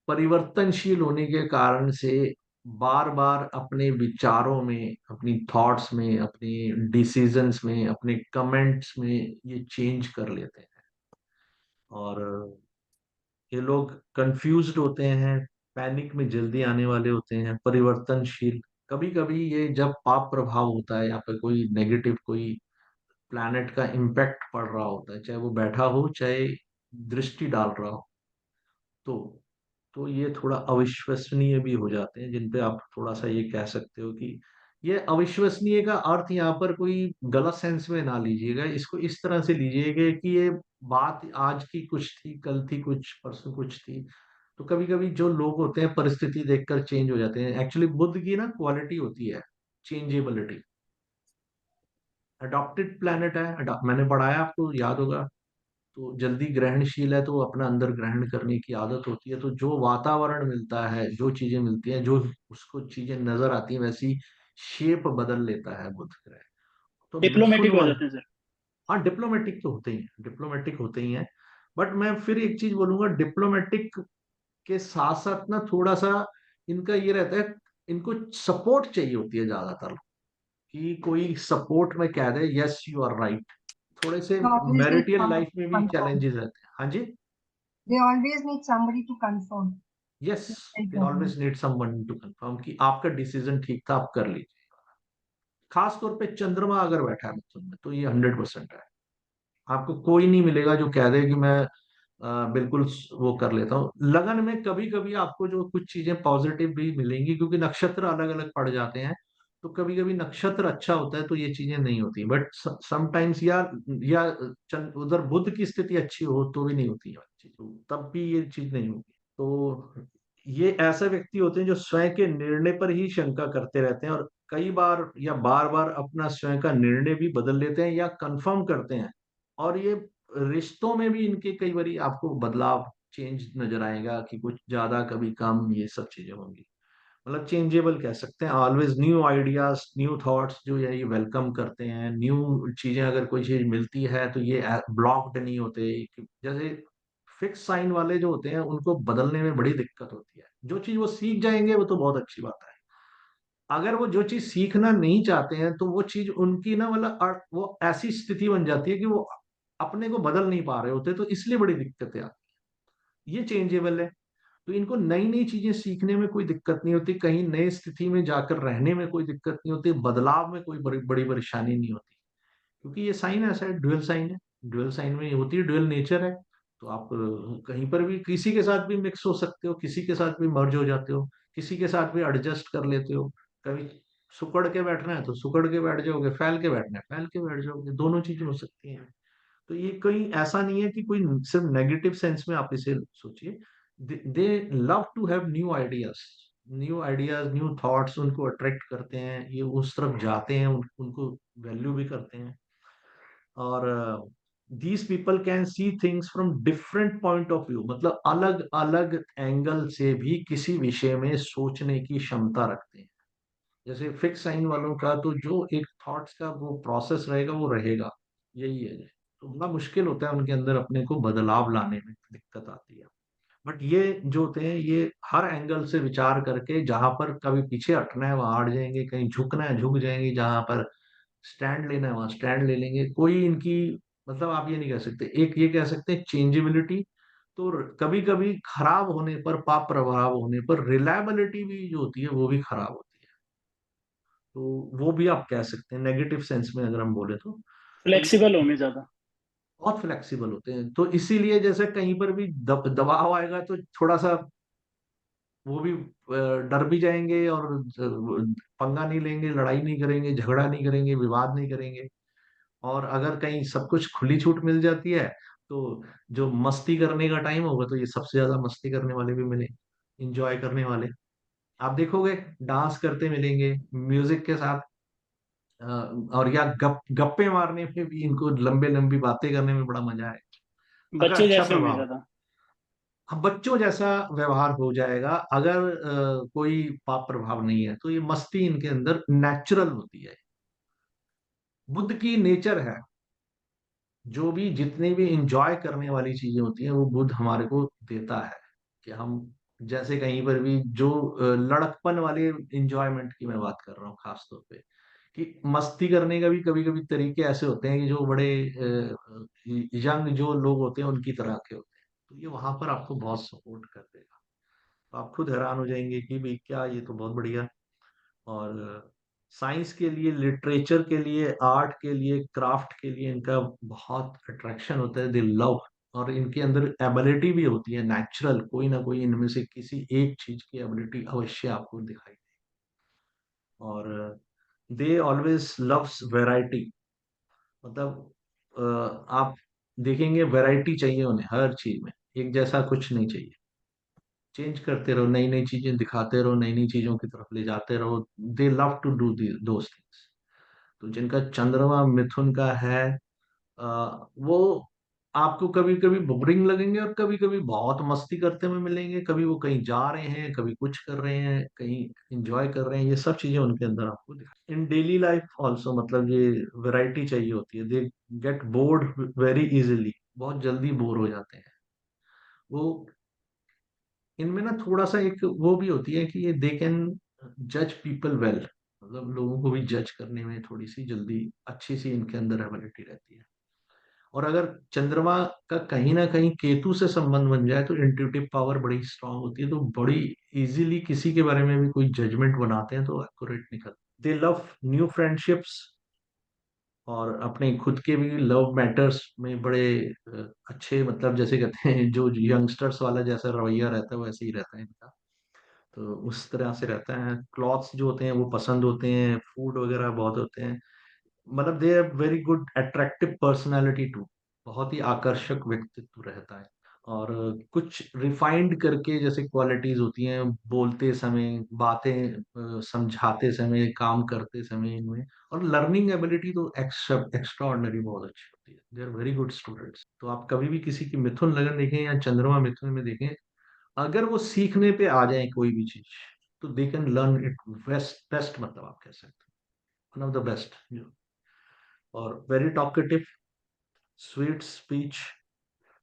परिवर्तनशील होने के कारण से बार बार अपने विचारों में, अपनी थॉट्स में, अपनी डिसीजंस में, अपने कमेंट्स में ये चेंज कर लेते हैं। और ये लोग कंफ्यूज्ड होते हैं, पैनिक में जल्दी आने वाले होते हैं, परिवर्तनशील। कभी कभी ये जब पाप प्रभाव होता है, या फिर कोई नेगेटिव, कोई प्लैनेट का इम्पैक्ट पड़ रहा होता है, चाहे वो बैठा हो, चाहे दृष्टि डाल रहा हो, तो तो ये थोड़ा अविश्वसनीय भी हो जाते हैं, जिन पे आप थोड़ा सा ये कह सकते हो कि ये अविश्वसनीय का अर्थ यहाँ पर कोई गलत सेंस में ना लीजिएगा। इसको इस तरह से लीजिएगा कि ये बात आज की कुछ थी, कल थी कुछ, परसों कुछ थी। तो कभी कभी जो लोग होते हैं परिस्थिति देखकर चेंज हो जाते हैं। एक्चुअली बुध की ना क्वालिटी होती है चेंजेबिलिटी। अडॉप्टेड प्लैनेट है, मैंने पढ़ाया, आपको याद होगा। तो जल्दी ग्रहणशील है, तो वो अपना अंदर ग्रहण करने की आदत होती है। तो जो वातावरण मिलता है, जो चीजें मिलती हैं, जो उसको चीजें नजर आती हैं, वैसी शेप बदल लेता है बुध ग्रह। तो मिथुन डिप्लोमेटिक हो वाले, जाते हैं सर। हाँ डिप्लोमेटिक तो होते ही हैं, डिप्लोमेटिक होते ही हैं। बट मैं फिर एक चीज बोलूंगा, डिप्लोमेटिक के साथ साथ ना थोड़ा सा इनका ये रहता है, इनको सपोर्ट चाहिए होती है ज्यादातर, कि कोई सपोर्ट में कह दे यस यू आर राइट। थोड़े से They always need marital somebody life to में भी confirm. चैलेंजेस रहते हैं। हाँ जी। They always need somebody to confirm. Yes, Like they that. Always need someone to confirm कि आपका डिसीजन ठीक था, आप कर लीजिए। खास तौर पे चंद्रमा अगर बैठा है मिथुन में, तो ये 100% है। आपको कोई नहीं मिलेगा जो कह दे कि मैं बिल्कुल वो कर लेता हूँ। लगन में कभी कभी आपको जो कुछ चीजें पॉजिटिव भी मिलेंगी, क्योंकि नक्षत्र अलग अलग पड़ जाते हैं। तो कभी कभी नक्षत्र अच्छा होता है तो ये चीजें नहीं होती, बट समटाइम्स, या उधर बुध की स्थिति अच्छी हो तो भी नहीं होती है चीज, तब भी ये चीज नहीं होगी। तो ये ऐसे व्यक्ति होते हैं जो स्वयं के निर्णय पर ही शंका करते रहते हैं, और कई बार या बार बार अपना स्वयं का निर्णय भी बदल लेते हैं या कंफर्म करते हैं। और ये रिश्तों में भी इनके कई बार आपको बदलाव, चेंज नजर आएगा, कि कुछ ज्यादा कभी कम, ये सब चीजें होंगी। मतलब चेंजेबल कह सकते हैं, always new ideas, new thoughts जो है ये वेलकम करते हैं। न्यू चीजें अगर कोई चीज मिलती है तो ये ब्लॉक्ड नहीं होते। जैसे फिक्स साइन वाले जो होते हैं उनको बदलने में बड़ी दिक्कत होती है। जो चीज वो सीख जाएंगे वो तो बहुत अच्छी बात है। अगर वो जो चीज सीखना नहीं चाहते हैं तो वो चीज उनकी ना, मतलब वो ऐसी स्थिति बन जाती है कि वो अपने को बदल नहीं पा रहे होते, तो इसलिए बड़ी दिक्कतें आती है। ये चेंजेबल है, तो इनको नई नई चीजें सीखने में कोई दिक्कत नहीं होती, कहीं नई स्थिति में जाकर रहने में कोई दिक्कत नहीं होती, बदलाव में कोई बड़ी बड़ी परेशानी नहीं होती। क्योंकि ये साइन ऐसा है, ड्यूअल साइन है। ड्यूअल साइन में ये होती है, ड्यूअल नेचर है। तो आप कहीं पर भी किसी के साथ भी मिक्स हो सकते हो, किसी के साथ भी मर्ज हो जाते हो, किसी के साथ भी एडजस्ट कर लेते हो। कभी सुकड़ के बैठना है तो सुकड़ के बैठ जाओगे, फैल के बैठना है फैल के बैठ जाओगे, दोनों चीजें हो सकती हैं। तो ये कोई ऐसा नहीं है कि कोई सिर्फ नेगेटिव सेंस में आप इसे सोचिए। They love to have new ideas, new thoughts उनको अट्रैक्ट करते हैं, ये उस तरफ जाते हैं, उनको वैल्यू भी करते हैं। और these people can see things from different point of view, मतलब अलग अलग एंगल से भी किसी विषय में सोचने की क्षमता रखते हैं। जैसे फिक्स साइन वालों का तो जो एक थॉट्स का वो प्रोसेस रहेगा वो रहेगा, यही है। तो बड़ा मुश्किल होता है उनके अंदर अपने को बदलाव लाने में, दिक्कत आती है। बट ये जो होते हैं ये हर एंगल से विचार करके, जहां पर कभी पीछे हटना है वहां हट जाएंगे, कहीं झुकना है झुक जाएंगे, जहां पर स्टैंड लेना है वहां स्टैंड ले लेंगे। कोई इनकी, मतलब आप ये नहीं कह सकते, एक ये कह सकते हैं चेंजेबिलिटी। तो कभी कभी खराब होने पर, पाप प्रभाव होने पर रिलायबिलिटी भी जो होती है वो भी खराब होती है। तो वो भी आप कह सकते हैं नेगेटिव सेंस में अगर हम बोले तो फ्लेक्सिबल होंगे ज्यादा। बहुत फ्लेक्सिबल होते हैं। तो इसीलिए जैसे कहीं पर भी दबाव आएगा तो थोड़ा सा वो भी डर भी जाएंगे, और पंगा नहीं लेंगे, लड़ाई नहीं करेंगे, झगड़ा नहीं करेंगे, विवाद नहीं करेंगे। और अगर कहीं सब कुछ खुली छूट मिल जाती है तो जो मस्ती करने का टाइम होगा तो ये सबसे ज्यादा मस्ती करने वाले भी मिले, इंजॉय करने वाले आप देखोगे, डांस करते मिलेंगे म्यूजिक के साथ। अ, और या गप्पे मारने में भी इनको, लंबे लंबी बातें करने में बड़ा मजा है, अगर बच्चे अच्छा जैसे होंगे प्रभाव। ज्यादा। हाँ, बच्चों जैसा व्यवहार हो जाएगा अगर कोई पाप प्रभाव नहीं है, तो ये मस्ती इनके अंदर नेचुरल होती है, बुद्ध की नेचर है। जो भी जितनी भी इंजॉय करने वाली चीजें होती हैं वो बुद्ध हमारे को देता है, कि हम जैसे कहीं पर भी जो लड़कपन वाले इंजॉयमेंट की मैं बात कर रहा हूँ खास तौर पे, कि मस्ती करने का भी कभी कभी तरीके ऐसे होते हैं कि जो बड़े यंग जो लोग होते हैं उनकी तरह के होते हैं, तो ये वहां पर आपको बहुत सपोर्ट कर देगा। तो आप खुद हैरान हो जाएंगे कि भाई क्या, ये तो बहुत बढ़िया। और साइंस के लिए, लिटरेचर के लिए, आर्ट के लिए, क्राफ्ट के लिए इनका बहुत अट्रैक्शन होता है, दे लव। और इनके अंदर एबिलिटी भी होती है नेचुरल, कोई ना कोई इनमें से किसी एक चीज की एबिलिटी अवश्य आपको दिखाई दे। और दे ऑलवेज लव्स वैरायटी, मतलब आप देखेंगे वैरायटी चाहिए उन्हें हर चीज में, एक जैसा कुछ नहीं चाहिए। चेंज करते रहो, नई नई चीजें दिखाते रहो, नई नई चीजों की तरफ ले जाते रहो। They love to do those things. तो जिनका चंद्रमा मिथुन का है, वो आपको कभी कभी बोरिंग लगेंगे और कभी कभी बहुत मस्ती करते हुए मिलेंगे। कभी वो कहीं जा रहे हैं, कभी कुछ कर रहे हैं, कहीं एंजॉय कर रहे हैं, ये सब चीजें उनके अंदर आपको दिखा। इन डेली लाइफ ऑल्सो, मतलब ये वैरायटी चाहिए होती है। They get bored very easily, बहुत जल्दी बोर हो जाते हैं वो। इनमें ना थोड़ा सा एक वो भी होती है कि ये दे कैन जज पीपल वेल, मतलब लोगों को भी जज करने में थोड़ी सी जल्दी अच्छी सी इनके अंदर एबिलिटी रहती है। और अगर चंद्रमा का कहीं ना कहीं केतु से संबंध बन जाए तो इंट्यूटिव पावर बड़ी स्ट्रांग होती है, तो बड़ी इजीली किसी के बारे में भी कोई जजमेंट बनाते हैं तो एक्यूरेट निकल। दे लव न्यू फ्रेंडशिप्स, और अपने खुद के भी लव मैटर्स में बड़े अच्छे, मतलब जैसे कहते हैं जो यंगस्टर्स वाला जैसा रवैया रहता है वैसे ही रहता है इनका। तो उस तरह से रहता है। क्लॉथ्स जो होते हैं वो पसंद होते हैं, फूड वगैरह बहुत होते हैं, मतलब they have very good attractive personality too, बहुत ही आकर्षक व्यक्तित्व रहता है। और कुछ रिफाइंड करके जैसे क्वालिटीज होती हैं, बोलते समय, बातें समझाते समय, काम करते समय इनमें। और लर्निंग एबिलिटी तो एक्स्ट्रा एक्स्ट्रा ऑर्डिनरी बहुत अच्छी होती है, they are very good students. तो आप कभी भी किसी की मिथुन लगन देखें या चंद्रमा मिथुन में देखें, अगर वो सीखने पे आ जाए कोई भी चीज, तो they can learn it best best, मतलब आप कह सकते हैं वन ऑफ द बेस्ट। और very talkative, sweet speech,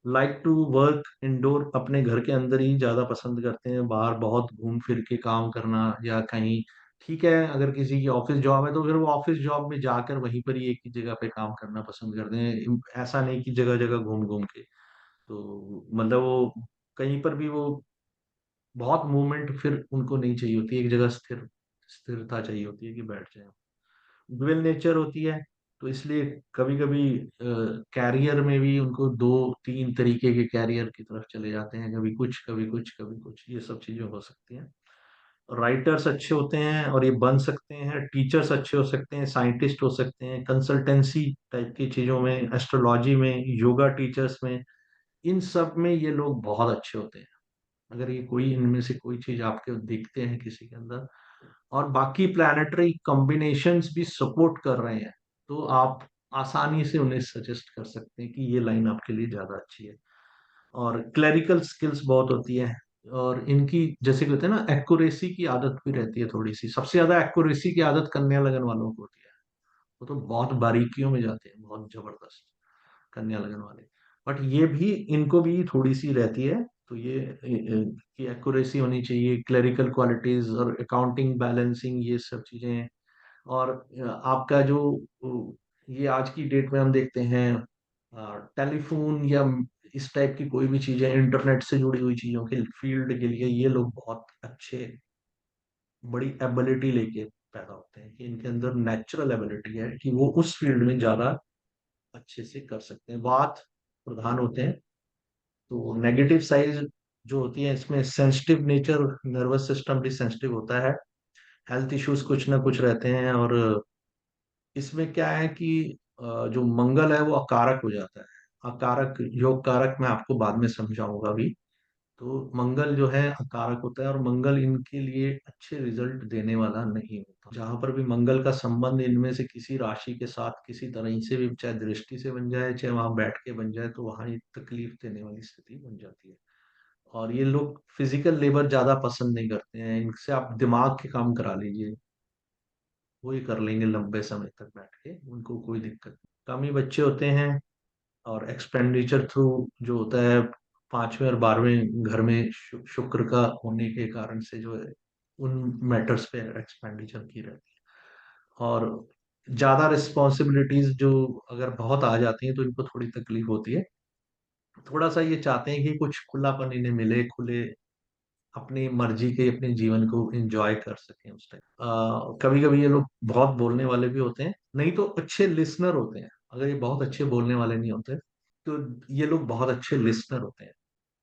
like to work indoor, अपने घर के अंदर ही ज्यादा पसंद करते हैं, बाहर बहुत घूम फिर के काम करना या कहीं। ठीक है, अगर किसी की ऑफिस जॉब है तो फिर वो ऑफिस जॉब में जाकर वहीं पर ही एक ही जगह पे काम करना पसंद करते हैं, ऐसा नहीं कि जगह जगह घूम घूम के। तो मतलब वो कहीं पर भी वो बहुत मूवमेंट फिर उनको नहीं चाहिए होती, एक जगह स्थिरता चाहिए होती है कि बैठ जाए। ड्यूअल नेचर होती है, तो इसलिए कभी कभी कैरियर में भी उनको दो तीन तरीके के कैरियर की तरफ चले जाते हैं, कभी कुछ कभी कुछ कभी कुछ, ये सब चीजें हो सकती हैं। राइटर्स अच्छे होते हैं और ये बन सकते हैं, टीचर्स अच्छे हो सकते हैं, साइंटिस्ट हो सकते हैं, कंसल्टेंसी टाइप की चीजों में, एस्ट्रोलॉजी में, योगा टीचर्स में, इन सब में ये लोग बहुत अच्छे होते हैं। अगर ये कोई इनमें से कोई चीज आपके दिखते हैं किसी के अंदर, और बाकी प्लानिटरी कॉम्बिनेशंस भी सपोर्ट कर रहे हैं, तो आप आसानी से उन्हें सजेस्ट कर सकते हैं कि ये लाइन आपके लिए ज्यादा अच्छी है। और क्लरिकल स्किल्स बहुत होती है, और इनकी जैसे कहते हैं ना, एक्यूरेसी की आदत भी रहती है थोड़ी सी। सबसे ज्यादा एक्यूरेसी की आदत कन्या लगन वालों को होती है। वो तो बहुत बारीकियों में जाते हैं, बहुत जबरदस्त कन्या लगन वाले। बट ये भी, इनको भी थोड़ी सी रहती है। तो ये कि एक्यूरेसी होनी चाहिए, क्लरिकल क्वालिटीज और अकाउंटिंग बैलेंसिंग, ये सब चीजें। और आपका जो ये आज की डेट में हम देखते हैं, टेलीफोन या इस टाइप की कोई भी चीजें, इंटरनेट से जुड़ी हुई चीजों के फील्ड के लिए ये लोग बहुत अच्छे, बड़ी एबिलिटी लेके पैदा होते हैं, कि इनके अंदर नेचुरल एबिलिटी है कि वो उस फील्ड में ज्यादा अच्छे से कर सकते हैं, बात प्रधान होते हैं। तो नेगेटिव साइड जो होती है इसमें, सेंसिटिव नेचर, नर्वस सिस्टम भी सेंसिटिव होता है, हेल्थ इश्यूज कुछ ना कुछ रहते हैं। और इसमें क्या है कि जो मंगल है वो अकारक हो जाता है। अकारक योग कारक मैं आपको बाद में समझाऊंगा अभी। तो मंगल जो है अकारक होता है, और मंगल इनके लिए अच्छे रिजल्ट देने वाला नहीं होता। जहां पर भी मंगल का संबंध इनमें से किसी राशि के साथ किसी तरह से भी, चाहे दृष्टि से बन जाए चाहे वहां बैठ के बन जाए, तो वहां एक तकलीफ देने वाली स्थिति बन जाती है। और ये लोग फिजिकल लेबर ज्यादा पसंद नहीं करते हैं, इनसे आप दिमाग के काम करा लीजिए, वो ही कर लेंगे लंबे समय तक बैठ के, उनको कोई दिक्कत नहीं। कम ही बच्चे होते हैं, और एक्सपेंडिचर थ्रू जो होता है 5वें और 12वें घर में शुक्र का होने के कारण से जो है, उन मैटर्स पे एक्सपेंडिचर की रहती है। और ज्यादा रिस्पॉन्सिबिलिटीज जो अगर बहुत आ जाती हैं तो इनको थोड़ी तकलीफ होती है। थोड़ा सा ये चाहते हैं कि कुछ खुलापन इन्हें मिले, खुले अपनी मर्जी के अपने जीवन को एंजॉय कर सकें उस टाइम। कभी कभी ये लोग बहुत बोलने वाले भी होते हैं, नहीं तो अच्छे लिसनर होते हैं। अगर ये बहुत अच्छे बोलने वाले नहीं होते, तो ये लोग बहुत अच्छे लिसनर होते हैं।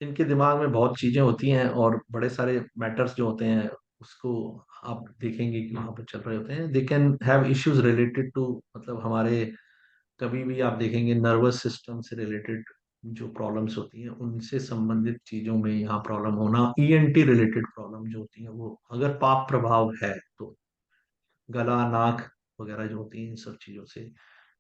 इनके दिमाग में बहुत चीजें होती हैं, और बड़े सारे मैटर्स जो होते हैं उसको आप देखेंगे कि वहां पर चल रहे होते हैं। They can have issues related to, मतलब हमारे, कभी भी आप देखेंगे नर्वस सिस्टम से रिलेटेड जो प्रॉब्लम्स होती हैं, उनसे संबंधित चीजों में यहाँ प्रॉब्लम होना, ईएनटी रिलेटेड प्रॉब्लम जो होती है, वो अगर पाप प्रभाव है तो गला नाक वगैरह जो होती हैं, इन सब चीजों से,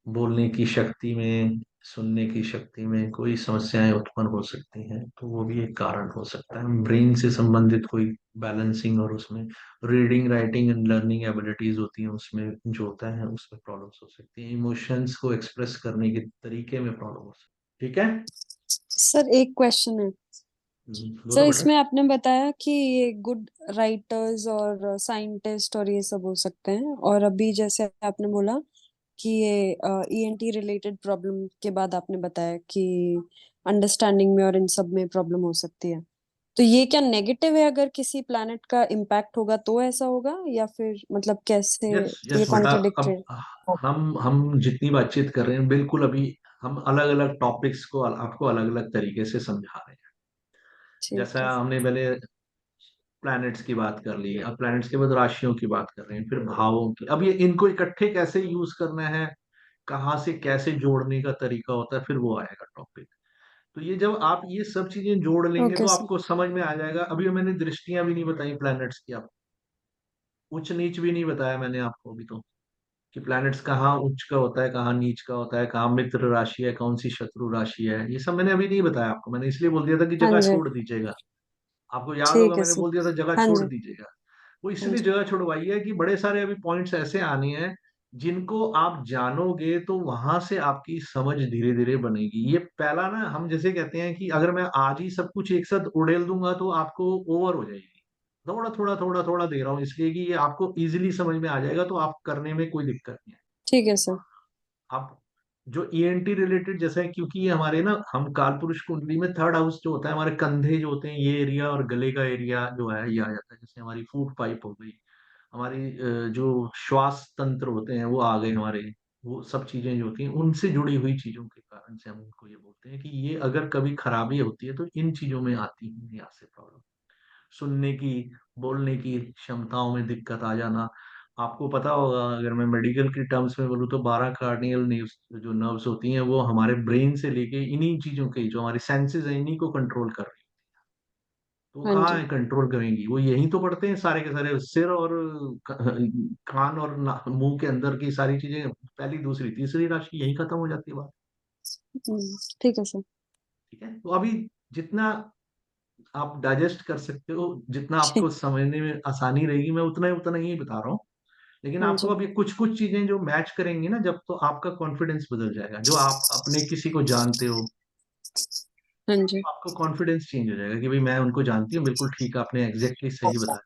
बोलने की शक्ति में, सुनने की शक्ति में कोई समस्याएं उत्पन्न हो सकती हैं, तो वो भी एक कारण हो सकता है। ब्रेन से संबंधित कोई बैलेंसिंग, और उसमें reading writing and learning abilities होती हैं, उसमें जो होता है उसमें प्रॉब्लम्स हो सकती हैं। इमोशंस को एक्सप्रेस करने के तरीके में प्रॉब्लम हो सकती है। ठीक है। सर एक क्वेश्चन है। बोलो सर बेटा। इसमें आपने बताया कि ये गुड राइटर्स और साइंटिस्ट और ये सब हो सकते हैं, और अभी जैसे आपने बोला कि ये ईएनटी रिलेटेड प्रॉब्लम के बाद आपने बताया कि अंडरस्टैंडिंग में और इन सब में प्रॉब्लम हो सकती है। तो ये क्या नेगेटिव है? अगर किसी प्लैनेट का इम्पैक्ट होगा तो ऐसा होगा, या फिर मतलब कैसे? यस ये यस बेटा। अब कॉन्ट्रडिक्टरी। हम जितनी बातचीत कर रहे हैं, बिल्कुल अभी हम अलग अलग टॉपिक्स को आपको अलग अलग तरीके से समझा रहे हैं। ठीक जैसा है। हमने पहले प्लैनेट्स की बात कर ली, अब प्लैनेट्स के बाद राशियों की बात कर रहे हैं, फिर भावों की। अब ये इनको इकट्ठे कैसे यूज करना है, कहाँ से कैसे जोड़ने का तरीका होता है, फिर वो आएगा टॉपिक। तो ये जब आप ये सब चीजें जोड़ लेंगे ओके तो सर। आपको समझ में आ जाएगा। अभी मैंने दृष्टियां भी नहीं बताई प्लैनेट्स की, आप उच्च नीच भी नहीं बताया मैंने आपको अभी तो, कि प्लैनेट्स कहाँ उच्च का होता है, कहाँ नीच का होता है, कहाँ मित्र राशि है, कौन सी शत्रु राशि है, ये सब मैंने अभी नहीं बताया आपको। मैंने इसलिए बोल दिया था कि हाँ जगह जी। छोड़ दीजिएगा। आपको याद होगा ठीक है मैंने सर। बोल दिया था जगह हाँ छोड़ जी। दीजिएगा। वो हाँ इसलिए जी। जगह छुड़वाई है कि बड़े सारे अभी पॉइंट्स ऐसे आने हैं जिनको आप जानोगे तो वहां से आपकी समझ धीरे धीरे बनेगी। ये पहला ना, हम जैसे कहते हैं कि अगर मैं आज ही सब कुछ एक साथ उड़ेल दूंगा तो आपको ओवर हो जाएगी। थोड़ा थोड़ा थोड़ा थोड़ा दे रहा हूँ इसलिए कि ये आपको इजीली समझ में आ जाएगा, तो आप करने में कोई दिक्कत नहीं है। ठीक है सर। आप जो ईएनटी रिलेटेड, जैसे क्योंकि ये हमारे ना, हम कालपुरुष कुंडली में थर्ड हाउस जो होता है, हमारे कंधे जो होते हैं ये एरिया, और गले का एरिया जो है ये आ जाता है। जैसे हमारी फूड पाइप हो गई, हमारी जो श्वास तंत्र होते हैं वो आ गए हमारे, वो सब चीजें जो होती हैं उनसे जुड़ी हुई चीजों के कारण से हम उनको ये बोलते हैं कि ये अगर कभी खराबी होती है तो इन चीजों में आती है यहाँ से प्रॉब्लम। सुनने की, बोलने की क्षमताओं में दिक्कत आ जाना। आपको पता होगा, अगर मैं मेडिकल की टर्म्स में बोलूँ तो 12 कार्डियल नर्व्स, जो नर्व्स होती हैं वो हमारे ब्रेन से लेके इन्हीं चीजों के, जो हमारी सेंसेस हैं इन्हीं को कंट्रोल कर रही हैं। तो वो हाँ कहाँ जी। है कंट्रोल करेंगी? वो यहीं तो पड़ते हैं सारे के सारे, सिर और कान और मुंह के अंदर की सारी चीजें, पहली दूसरी तीसरी राशि यही खत्म हो जाती है बात। ठीक है सर। ठीक है, तो अभी जितना आप डाइजेस्ट कर सकते हो, जितना आपको ठीक। समझने में आसानी रहेगी, मैं उतना ही बता रहा हूँ। लेकिन हाँ आपको जी। अभी कुछ कुछ चीजें जो मैच करेंगी ना जब, तो आपका कॉन्फिडेंस बदल जाएगा। जो आप अपने किसी को जानते हो, हाँ जी। आपका कॉन्फिडेंस चेंज हो जाएगा कि भाई मैं उनको जानती हूँ, बिल्कुल ठीक है, आपने एग्जैक्टली सही बताया।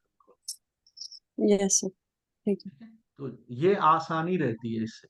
Yes sir. ठीक है। ठीक है, तो ये आसानी रहती है इससे।